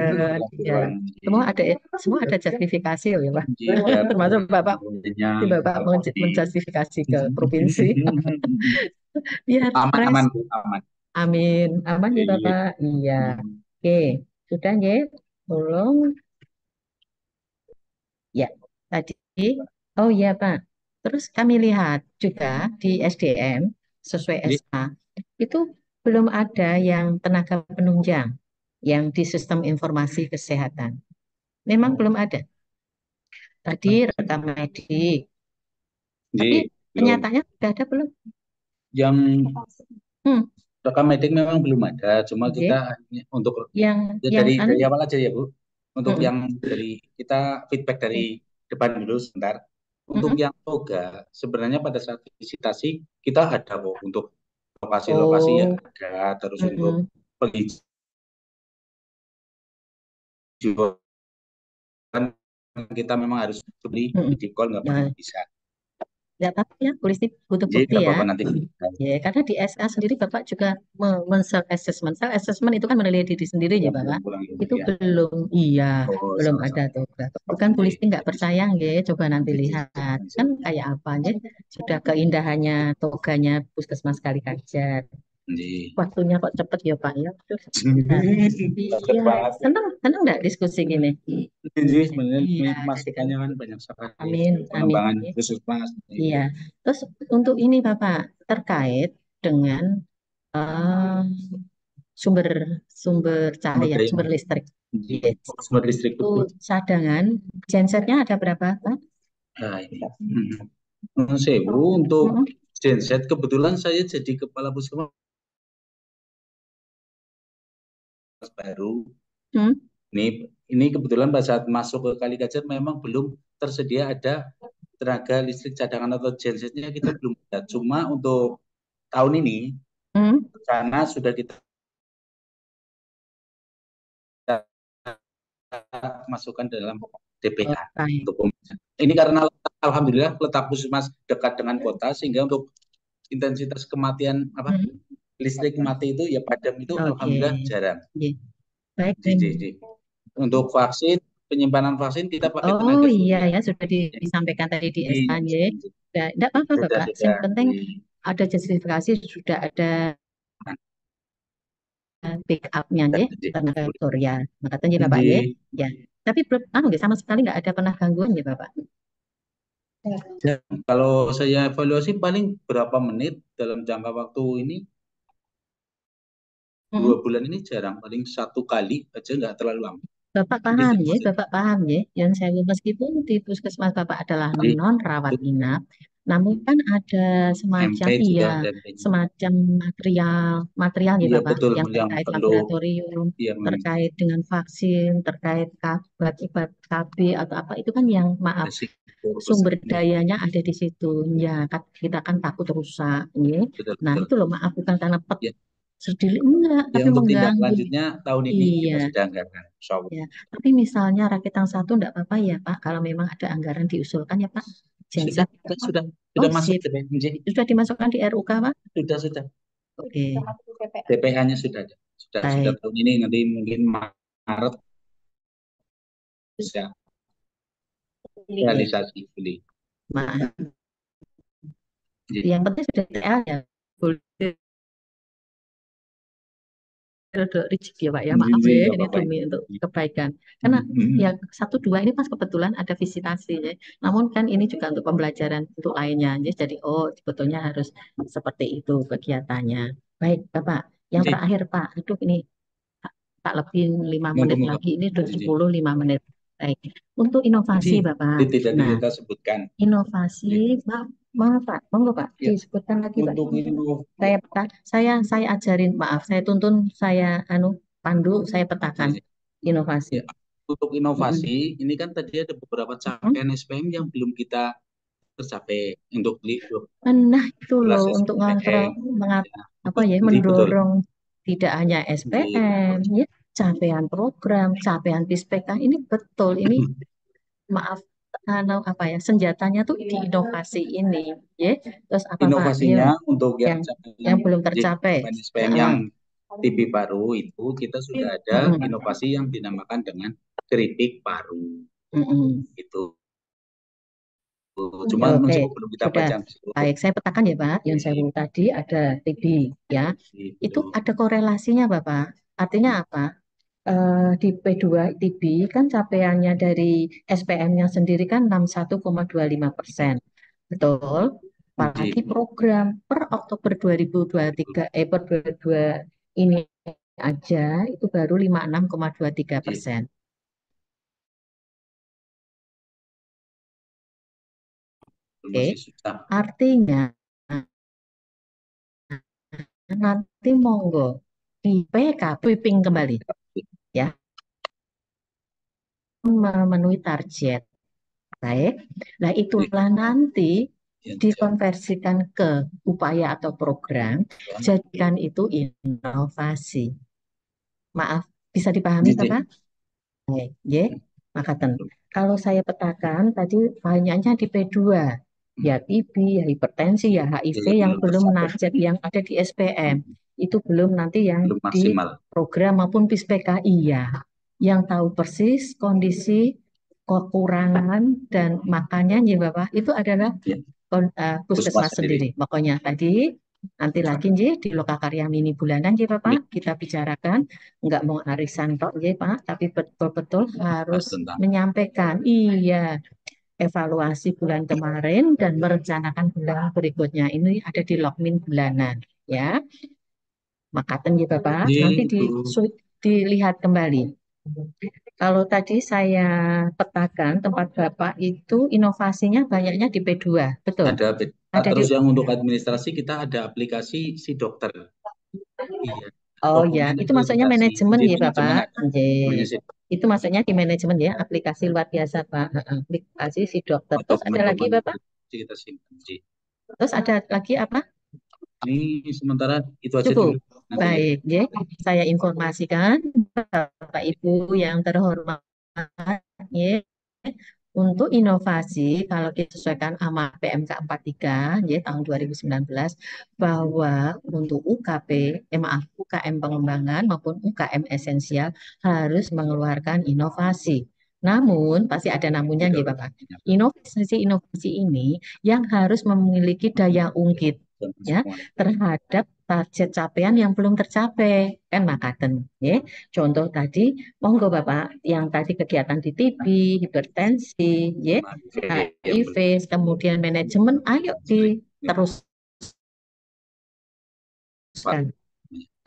ya. Semua ada semua ada justifikasi ya Pak. Biar Termasuk Bapak kenyang, Bapak menjustifikasi ke provinsi biar aman fresh. aman Bu, aman. Amin. Aman ya Iya. Bapak. Iya. Oke, sudah ya. Tolong ya. Tadi oh iya Pak. Terus kami lihat juga di SDM sesuai Jadi, SA itu belum ada yang tenaga penunjang yang di sistem informasi kesehatan. Memang belum ada. Tadi rekam medik, tapi belum. kenyataannya sudah ada belum? Yang Hmm, rekam medik memang belum ada, cuma oke. kita untuk Yang ya yang dari awal aja ya Bu. Untuk mm-mm, yang dari kita feedback dari depan dulu sebentar. Untuk mm-mm. yang toga, sebenarnya pada saat visitasi kita ada kok untuk lokasi-lokasi ya Oh, ada, terus untuk mm-mm. penghijauan kita memang harus beli Mm-mm. video call nggak Nah, bisa. ya, tapi ya polisi butuh Jadi bukti nggak ya. apa-apa nanti. Ya, karena di SA sendiri Bapak juga men-self assessment. Self assessment itu kan menilai diri sendiri ya Bapak. Pulang Itu ya. belum, iya, Oh, belum ada sama-sama. tuh. Bukan polisi nggak percaya ya. Coba nanti lihat kan kayak apa aja. Sudah keindahannya toganya Puskesmas Kalikajar. Jadi, Waktunya kok cepet ya Pak ya. Aduh, cepet iya, banget. senang senang nggak diskusi gini? Jadi sebenarnya Iya, jadi kan masukannya kan banyak sekali amin, amin. pengembangan puskesmas. Iya. Terus untuk ini Bapak terkait dengan eh, sumber sumber cahaya, Sumber sumber listrik. daya, Yes. sumber listrik Itu betul. cadangan gensetnya ada berapa Pak? Nah, ini. Sewu untuk Mm-mm. genset kebetulan saya jadi kepala puskesmas baru. Hmm. Ini kebetulan pada saat masuk ke Kalikajar memang belum tersedia ada tenaga listrik cadangan atau gensetnya kita belum ada. Cuma untuk tahun ini Hmm. karena sudah kita masukkan dalam DPK Baik. untuk pemesanan. Ini karena alhamdulillah letak puskesmas dekat dengan kota sehingga untuk intensitas kematian Hmm. listrik mati itu ya padam itu Oke. alhamdulillah jarang. Iya. Baik. Untuk vaksin penyimpanan vaksin kita pakai Oh tenaga iya surya. ya sudah disampaikan tadi di Jadi, SAY. Tidak apa-apa sudah Bapak. Yang penting di ada justifikasi sudah ada pick up-nya ya tenaga surya. Makanya ya Bapak ya. Ya. Tapi belum sama sekali nggak ada pernah gangguan ya Bapak. kalau saya evaluasi paling berapa menit dalam jangka waktu ini 2 bulan ini jarang, paling 1 kali aja nggak terlalu lama. Bapak paham ya, Bapak paham ya. Yang saya meskipun di puskesmas Bapak adalah Jadi non rawat inap, namun kan ada semacam MP juga iya, dan semacam material ya iya Bapak betul yang yang terkait perlu laboratorium, yang terkait dengan vaksin, terkait obat KB atau apa itu kan yang maaf resiko sumber besar. dayanya ada di situ. Ya, kita kan takut rusak ya. Betul Nah, betul. itu loh maaf bukan karena Ya. enggak, Ya tapi untuk tindak mengganggu. lanjutnya tahun ini Iya, kita sudah anggarkan, insya Allah. ya. Tapi misalnya Rakitang 1 enggak apa-apa ya Pak, kalau memang ada anggaran diusulkan ya Pak. Sudah, Genset. sudah, Oh, sudah masuk sip. DPMJ. Sudah dimasukkan di RUK Pak? Sudah. Oke, DPH-nya sudah ada. Sudah baik. tahun ini, nanti mungkin Maret bisa Iya, realisasi beli. maaf. Jadi, Yang penting sudah TA ya. Boleh rada rigid ya Pak ya, maaf ya, nggak ini apa-apa. demi untuk kebaikan. Karena yang 1 2 ini pas kebetulan ada visitasi ya. Namun kan ini juga untuk pembelajaran untuk lainnya. Jadi sebetulnya harus seperti itu kegiatannya. Baik Bapak, yang Jadi, terakhir Pak, aduh ini tak lebih 5 menit monggo. lagi, ini udah Jadi, 5 menit. Baik, untuk inovasi Bapak. tidak Nah, kita sebutkan. inovasi, maaf Pak, monggo Pak, Ya, disebutkan lagi Pak. untuk Saya ajarin, maaf, saya tuntun, saya pandu, saya petakan inovasi. ya, untuk Mm-mm. inovasi, ini kan tadi ada beberapa Mm-mm. capaian SPM yang belum kita tercapai untuk Nah, itu loh 12 untuk ngontrol, SPM. Ya, apa ya, jadi betul. mendorong tidak hanya Jadi, SPM, ya, capaian program, capaian PISPK ini betul, ini maaf, apa ya, senjatanya tuh di inovasi ini, ya. Terus apa Pak? Ayo, inovasinya untuk yang yang belum tercapai. SPM yang TB paru itu kita sudah ada Mm-mm. inovasi yang dinamakan dengan keripik paru. Mm-mm. Itu cuma Oke, belum kita sudah. baca. Baik, saya petakan ya Pak. Yun Sewu tadi ada TB ya. Itu ada korelasinya Bapak. Artinya apa? Di P2 TB kan capaiannya dari SPM-nya sendiri kan 61,25%. Betul? Apalagi program per Oktober 2023, per 22 ini aja itu baru 56,23%. Oke, Masih susah. artinya nanti monggo di PK sweeping kembali ya, memenuhi target. Baik. Nah, itulah nanti dikonversikan ke upaya atau program, jadikan itu inovasi. Maaf, bisa dipahami Bapak? Baik, ya. Makaten. Kalau saya petakan tadi banyaknya di P2, ya TB, ya hipertensi, ya HIV yang belum najat yang ada di SPM. Itu belum nanti yang belum di maksimal. program maupun PISPKI ya. Yang tahu persis kondisi kekurangan dan makannya ya Bapak, itu adalah puskesmas sendiri. Pokoknya tadi nanti lagi nggih di Lokakarya Mini bulanan nggih Bapak, kita bicarakan nggak mau arisan tok nggih Pak, tapi betul-betul harus menyampaikan iya evaluasi bulan kemarin dan merencanakan bulan berikutnya. Ini ada di Lokmin bulanan ya. Makaten nggih Bapak, nanti dilihat kembali. Kalau tadi saya petakan tempat Bapak itu inovasinya banyaknya di P2, betul? Ada terus yang untuk administrasi kita ada aplikasi si dokter. Iya. Oh ya, itu maksudnya manajemen ya Bapak. Itu maksudnya di manajemen ya, aplikasi luar biasa Pak. Aplikasi si dokter. Terus ada lagi Bapak? Kita simpan. Terus ada lagi apa? Ini sementara itu aja Cukup. dulu. Baik, ya. Saya informasikan Bapak Ibu yang terhormat, ya. Untuk inovasi, kalau kita sesuaikan amanat PMK 43 ya, tahun 2019, bahwa untuk UKP, maaf, UKM pengembangan maupun UKM esensial harus mengeluarkan inovasi. Namun, pasti ada namunnya ya Bapak. Inovasi ini yang harus memiliki daya ungkit ya terhadap target capaian yang belum tercapai kan makaten ya. Contoh tadi monggo Bapak yang tadi kegiatan di TB, hipertensi ya, HIV, kemudian manajemen ayo diteruskan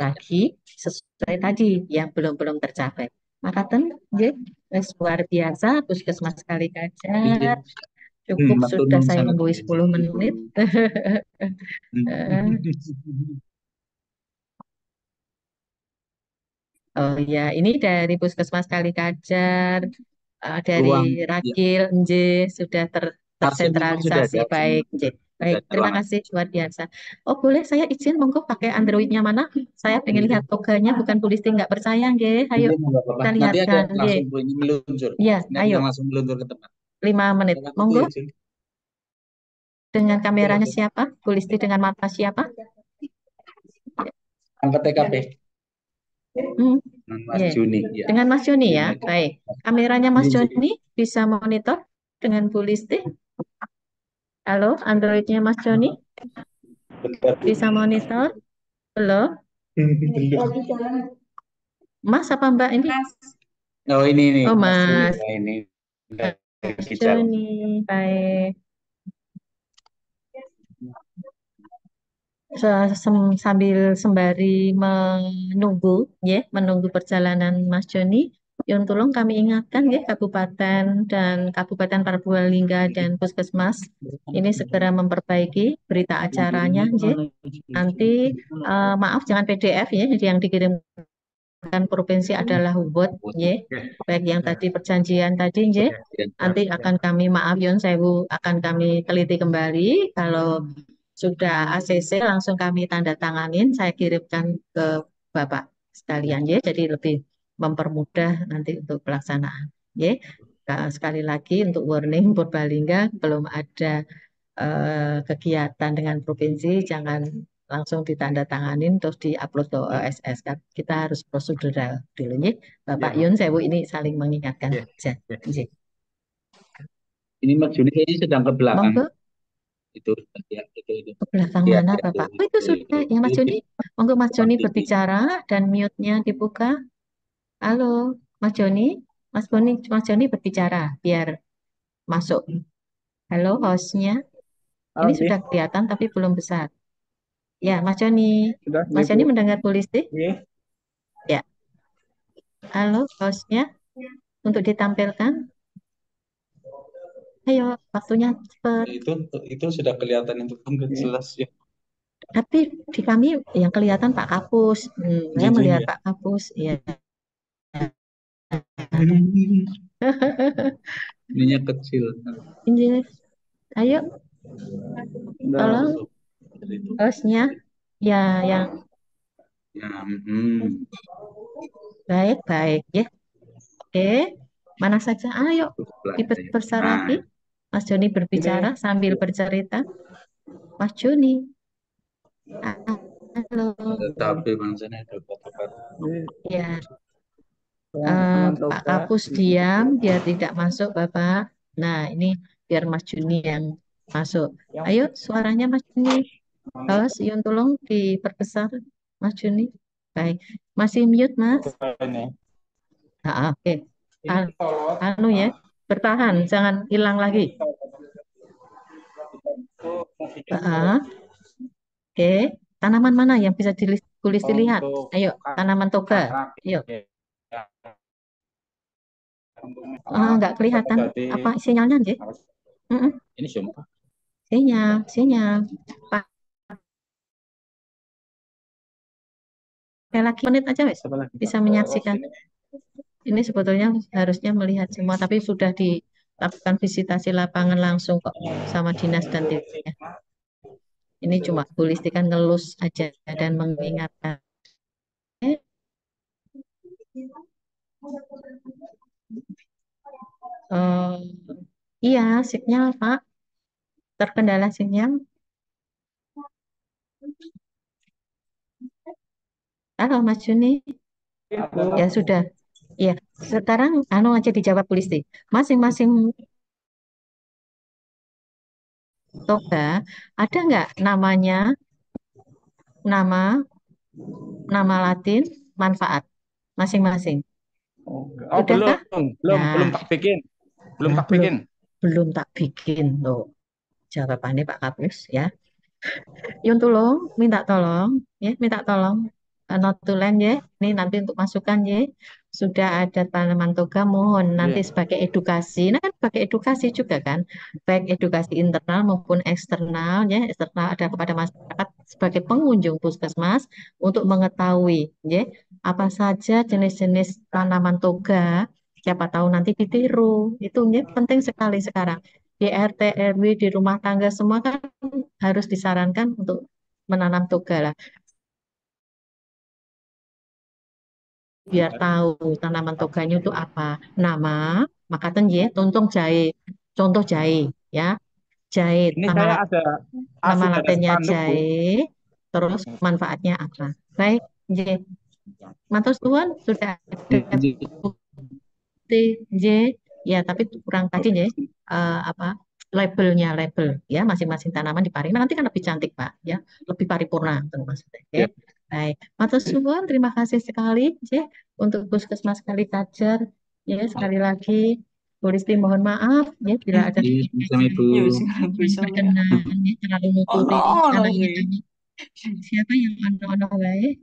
lagi sesuai tadi yang belum tercapai. Makaten ya, luar biasa Puskesmas Kalikajar. Cukup sudah saya menggui 10 menit. Oh ya, ini dari Puskesmas Kalikajar, dari Rakil, sudah tersentralisasi baik. Baik, dan terima ruangan. kasih luar biasa. Oh, boleh saya izin monggo pakai Androidnya mana? Saya pengen lihat toganya, bukan Bu Listi nggak percaya, nggih. Ayo Ini nggak apa-apa. kita Nanti ada lihatkan, nggih. langsung bunyi meluncur. Iya, Ini ada ayo yang langsung meluncur ke tempat. 5 menit. Silakan, Bu Monggo izin. dengan kameranya siapa? Bu Listi dengan mata siapa? Angkat TKP. Hmm, Mas iya. Juni. Ya. Dengan Mas Joni Ini ya. mic. Baik. Kameranya Mas Ini Joni bisa monitor dengan Bu Listi. Halo, Androidnya Mas Joni bentar. bisa monitor? Belum? Mas apa Mbak ini? Oh ini Oh, Mas Juni. Mas Nah, ini Mas lagi jalan. Joni. Baik. Sambil sembari menunggu, ya, menunggu perjalanan Mas Joni, yang tolong kami ingatkan, ya, Kabupaten dan Kabupaten Purbalingga dan Puskesmas ini segera memperbaiki berita acaranya, ya. Nanti maaf jangan PDF ya, yang dikirimkan provinsi adalah Word, ya. Baik yang tadi perjanjian tadi, ya. Nanti akan kami maaf Yon Sewu akan kami teliti kembali kalau sudah ACC langsung kami tanda tanganin, saya kirimkan ke Bapak sekalian ya, jadi lebih mempermudah nanti untuk pelaksanaan. Ya, sekali lagi untuk warning Purbalingga belum ada kegiatan dengan provinsi, jangan langsung ditanda tanganin terus diupload ke OSS kan. Kita harus prosedural dulu ya. Bapak Yun Sewu ini saling mengingatkan aja. Ya. Ini Mas Juni kayaknya sedang ke belakang. Monggo. Itu ya, itu. Ke belakang Ya, mana ya, Bapak? Oh itu sudah itu. yang Mas Joni. Monggo Mas Joni TV. berbicara dan mute-nya dibuka. Halo Mas Joni. Mas Joni berbicara biar masuk. Halo hostnya. Ini sudah kelihatan tapi belum besar. Ya Mas Joni. Mas Joni mendengar Bu Listi? Ya. Halo hostnya untuk ditampilkan. Ayo waktunya cepat. Itu sudah kelihatan itu kan jelas ya. Tapi di kami yang kelihatan Pak Kapus. Saya melihat Pak Kapus. Ya. Ininya kecil. Ini, ayo, tolong hostnya, ya, yang Ya, baik, ya. Oke, mana saja? Ayo, diperbesar lagi. Mas Joni berbicara sambil bercerita. Mas Joni, halo. Tapi bangsanya ada foto-foto. Ya, Pak Kapus diam biar tidak masuk, Bapak. Nah, ini biar Mas Juni yang masuk. Ayo, suaranya Mas Juni. Awas, Yun tolong diperbesar, Mas Juni. Baik, masih mute, Mas. Oke. Anu ya, bertahan, jangan hilang lagi. Oke, tanaman mana yang bisa tulis dilihat? Ayo, tanaman toga. Ayo. Nggak kelihatan apa sinyalnya, Nggih? Ini sumpah. Sinyal. Pak, lagi menit aja, wes. Bisa menyaksikan. Ini sebetulnya harusnya melihat semua, tapi sudah dilakukan visitasi lapangan langsung kok sama dinas dan timnya. Ini cuma tulistikan ngelus aja dan mengingatkan. Iya, sinyal Pak. Terkendala sinyal. Halo Mas Juni. Ya sudah. Ya, sekarang anu aja dijawab polisi. Masing-masing toga ada nggak namanya, nama Latin, manfaat masing-masing? Sudahkah? belum tak bikin. Belum tak bikin loh. Jawabannya Pak Kapus ya. Yun minta tolong notulen ya. Ini nanti untuk masukan ya. Sudah ada tanaman toga, mohon nanti sebagai edukasi. Nah kan sebagai edukasi juga kan, baik edukasi internal maupun eksternal ya. Eksternal ada kepada masyarakat sebagai pengunjung puskesmas untuk mengetahui ya apa saja jenis-jenis tanaman toga. Siapa tahu nanti ditiru. Itu ya penting sekali sekarang. di RT, RW, di rumah tangga semua kan harus disarankan untuk menanam toga lah. Biar tahu tanaman toganya itu apa. Nama, maka ya, contoh jahe, ya. Jahe, Ini nama, saya ada nama sudah ada latennya spanduk, Bu. jahe, terus manfaatnya apa. Baik, J. Matur suwun sudah ada putih, J. Ya, tapi kurang tadi, J. Apa label ya masing-masing tanaman di Parima nanti kan lebih cantik Pak ya, lebih paripurna itu maksudnya ya. Ya. Baik, matur suwun, terima kasih sekali J untuk Puskesmas Kalikajar ya. Sekali lagi Bu Risti mohon maaf ya bila ada Sama Ibu. Ya, wis nggak bisa ya. berkenan ya terlalu nututi Ono anak sih. kita. Siapa yang ono-ono baik?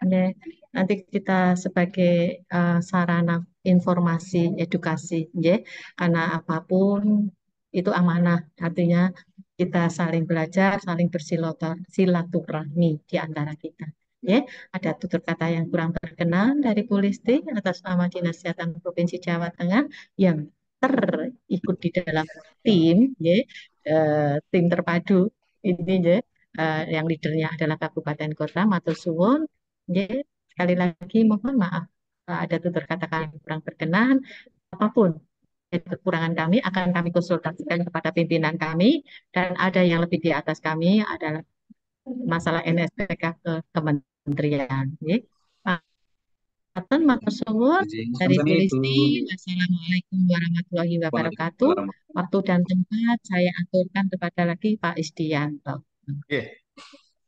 Ya, nanti kita sebagai sarana informasi edukasi, ya, karena apapun itu amanah, artinya kita saling belajar, saling bersilaturahmi di antara kita. Ya, ada tutur kata yang kurang berkenan dari Bu Listi atas nama Dinas Kesehatan Provinsi Jawa Tengah yang terikut di dalam tim, ya, tim terpadu ini, ya, yang leadernya adalah kabupaten kota. Matur suwun. Ya, sekali lagi mohon maaf ada tutur kata kami kurang berkenan. Apapun kekurangan kami akan kami konsultasikan kepada pimpinan kami, dan ada yang lebih di atas kami adalah masalah NSPK ke kementerian. Ya. Matur matur suwun dari Sama-sama Ibu. Polisi. Wassalamualaikum warahmatullahi wabarakatuh. Waalaikumsalam. Waktu dan tempat saya aturkan kepada lagi Pak Isdianto. Oke.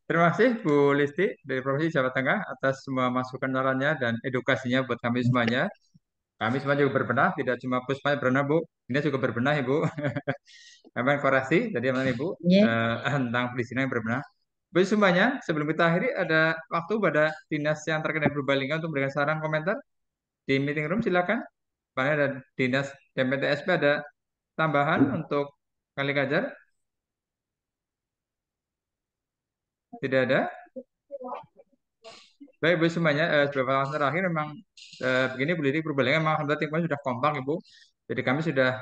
Terima kasih Bu Listi dari Provinsi Jawa Tengah atas semua masukan sarannya dan edukasinya buat kami semuanya. Kami semua juga berbenah, tidak cuma Puspa yang berbenah, Bu. Ini juga berbenah, Ibu. Kami koreksi tadi sama Ibu Ya, tentang perizinan yang berbenah. Bu semuanya, sebelum kita akhiri, ada waktu pada dinas yang terkait dengan Purbalingga untuk memberikan saran komentar di meeting room, silakan. Mana ada dinas DMPTSP ada tambahan untuk kali kajar? Tidak ada. Baik, Bu semuanya, beberapa tahun terakhir memang begini Bu Lili, Purbalingga memang alhamdulillah tim kami sudah kompak, Ibu. Jadi kami sudah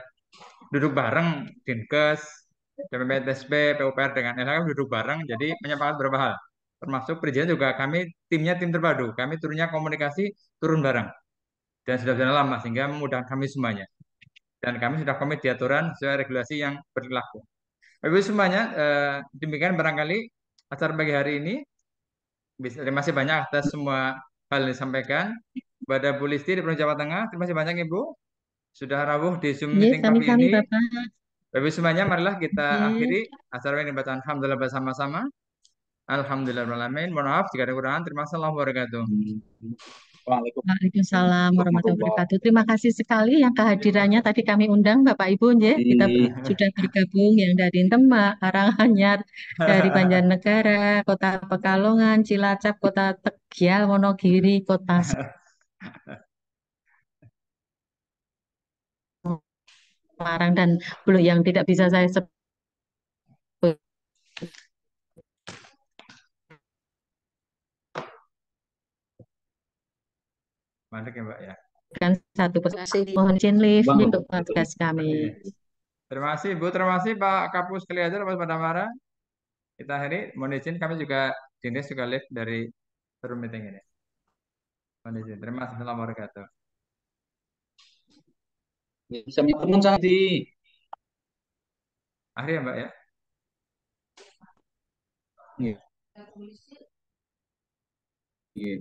duduk bareng Dinkes, DPPTSP, PUPR dengan LH duduk bareng, jadi menyepakati beberapa hal. Termasuk perizinan juga kami timnya tim terpadu. Kami turunnya komunikasi turun bareng dan sudah berjalan lama sehingga memudahkan kami semuanya. Dan kami sudah komit di aturan sesuai regulasi yang berlaku. Ibu semuanya, demikian barangkali acara pagi hari ini. Terima kasih banyak atas semua hal yang disampaikan. Kepada Bu Listi di Provinsi Jawa Tengah, terima kasih banyak Ibu. Sudah rawuh di Zoom ya, meeting pagi sami-sami ini. Bapak. Bapak semuanya, marilah kita Ya. akhiri acara ini baca alhamdulillah bersama-sama. Alhamdulillahirrahmanirrahim. Mohon maaf jika ada kekurangan. Terima kasih warahmatullahi wabarakatuh. Waalaikumsalam warahmatullahi wabarakatuh. Terima kasih sekali yang kehadirannya tadi kami undang Bapak Ibu, ya. Kita sudah bergabung yang dari Demak, Karanganyar, dari Banjarnegara, Kota Pekalongan, Cilacap, Kota Tegal, Wonogiri, Kota Semarang, dan belum yang tidak bisa saya sebut Mandek ya Mbak ya. kan satu persatu. Mohon izin lift untuk tugas kami. Terima kasih Bu, terima kasih Pak Kapus Kaliajar, Pak Padamara. Kita akhiri, mohon izin kami juga Dinas juga live dari room meeting ini. Mohon izin. Terima kasih. Assalamualaikum warahmatullahi wabarakatuh. Sama teman tadi. Akhir ya Mbak ya. Iya. Iya.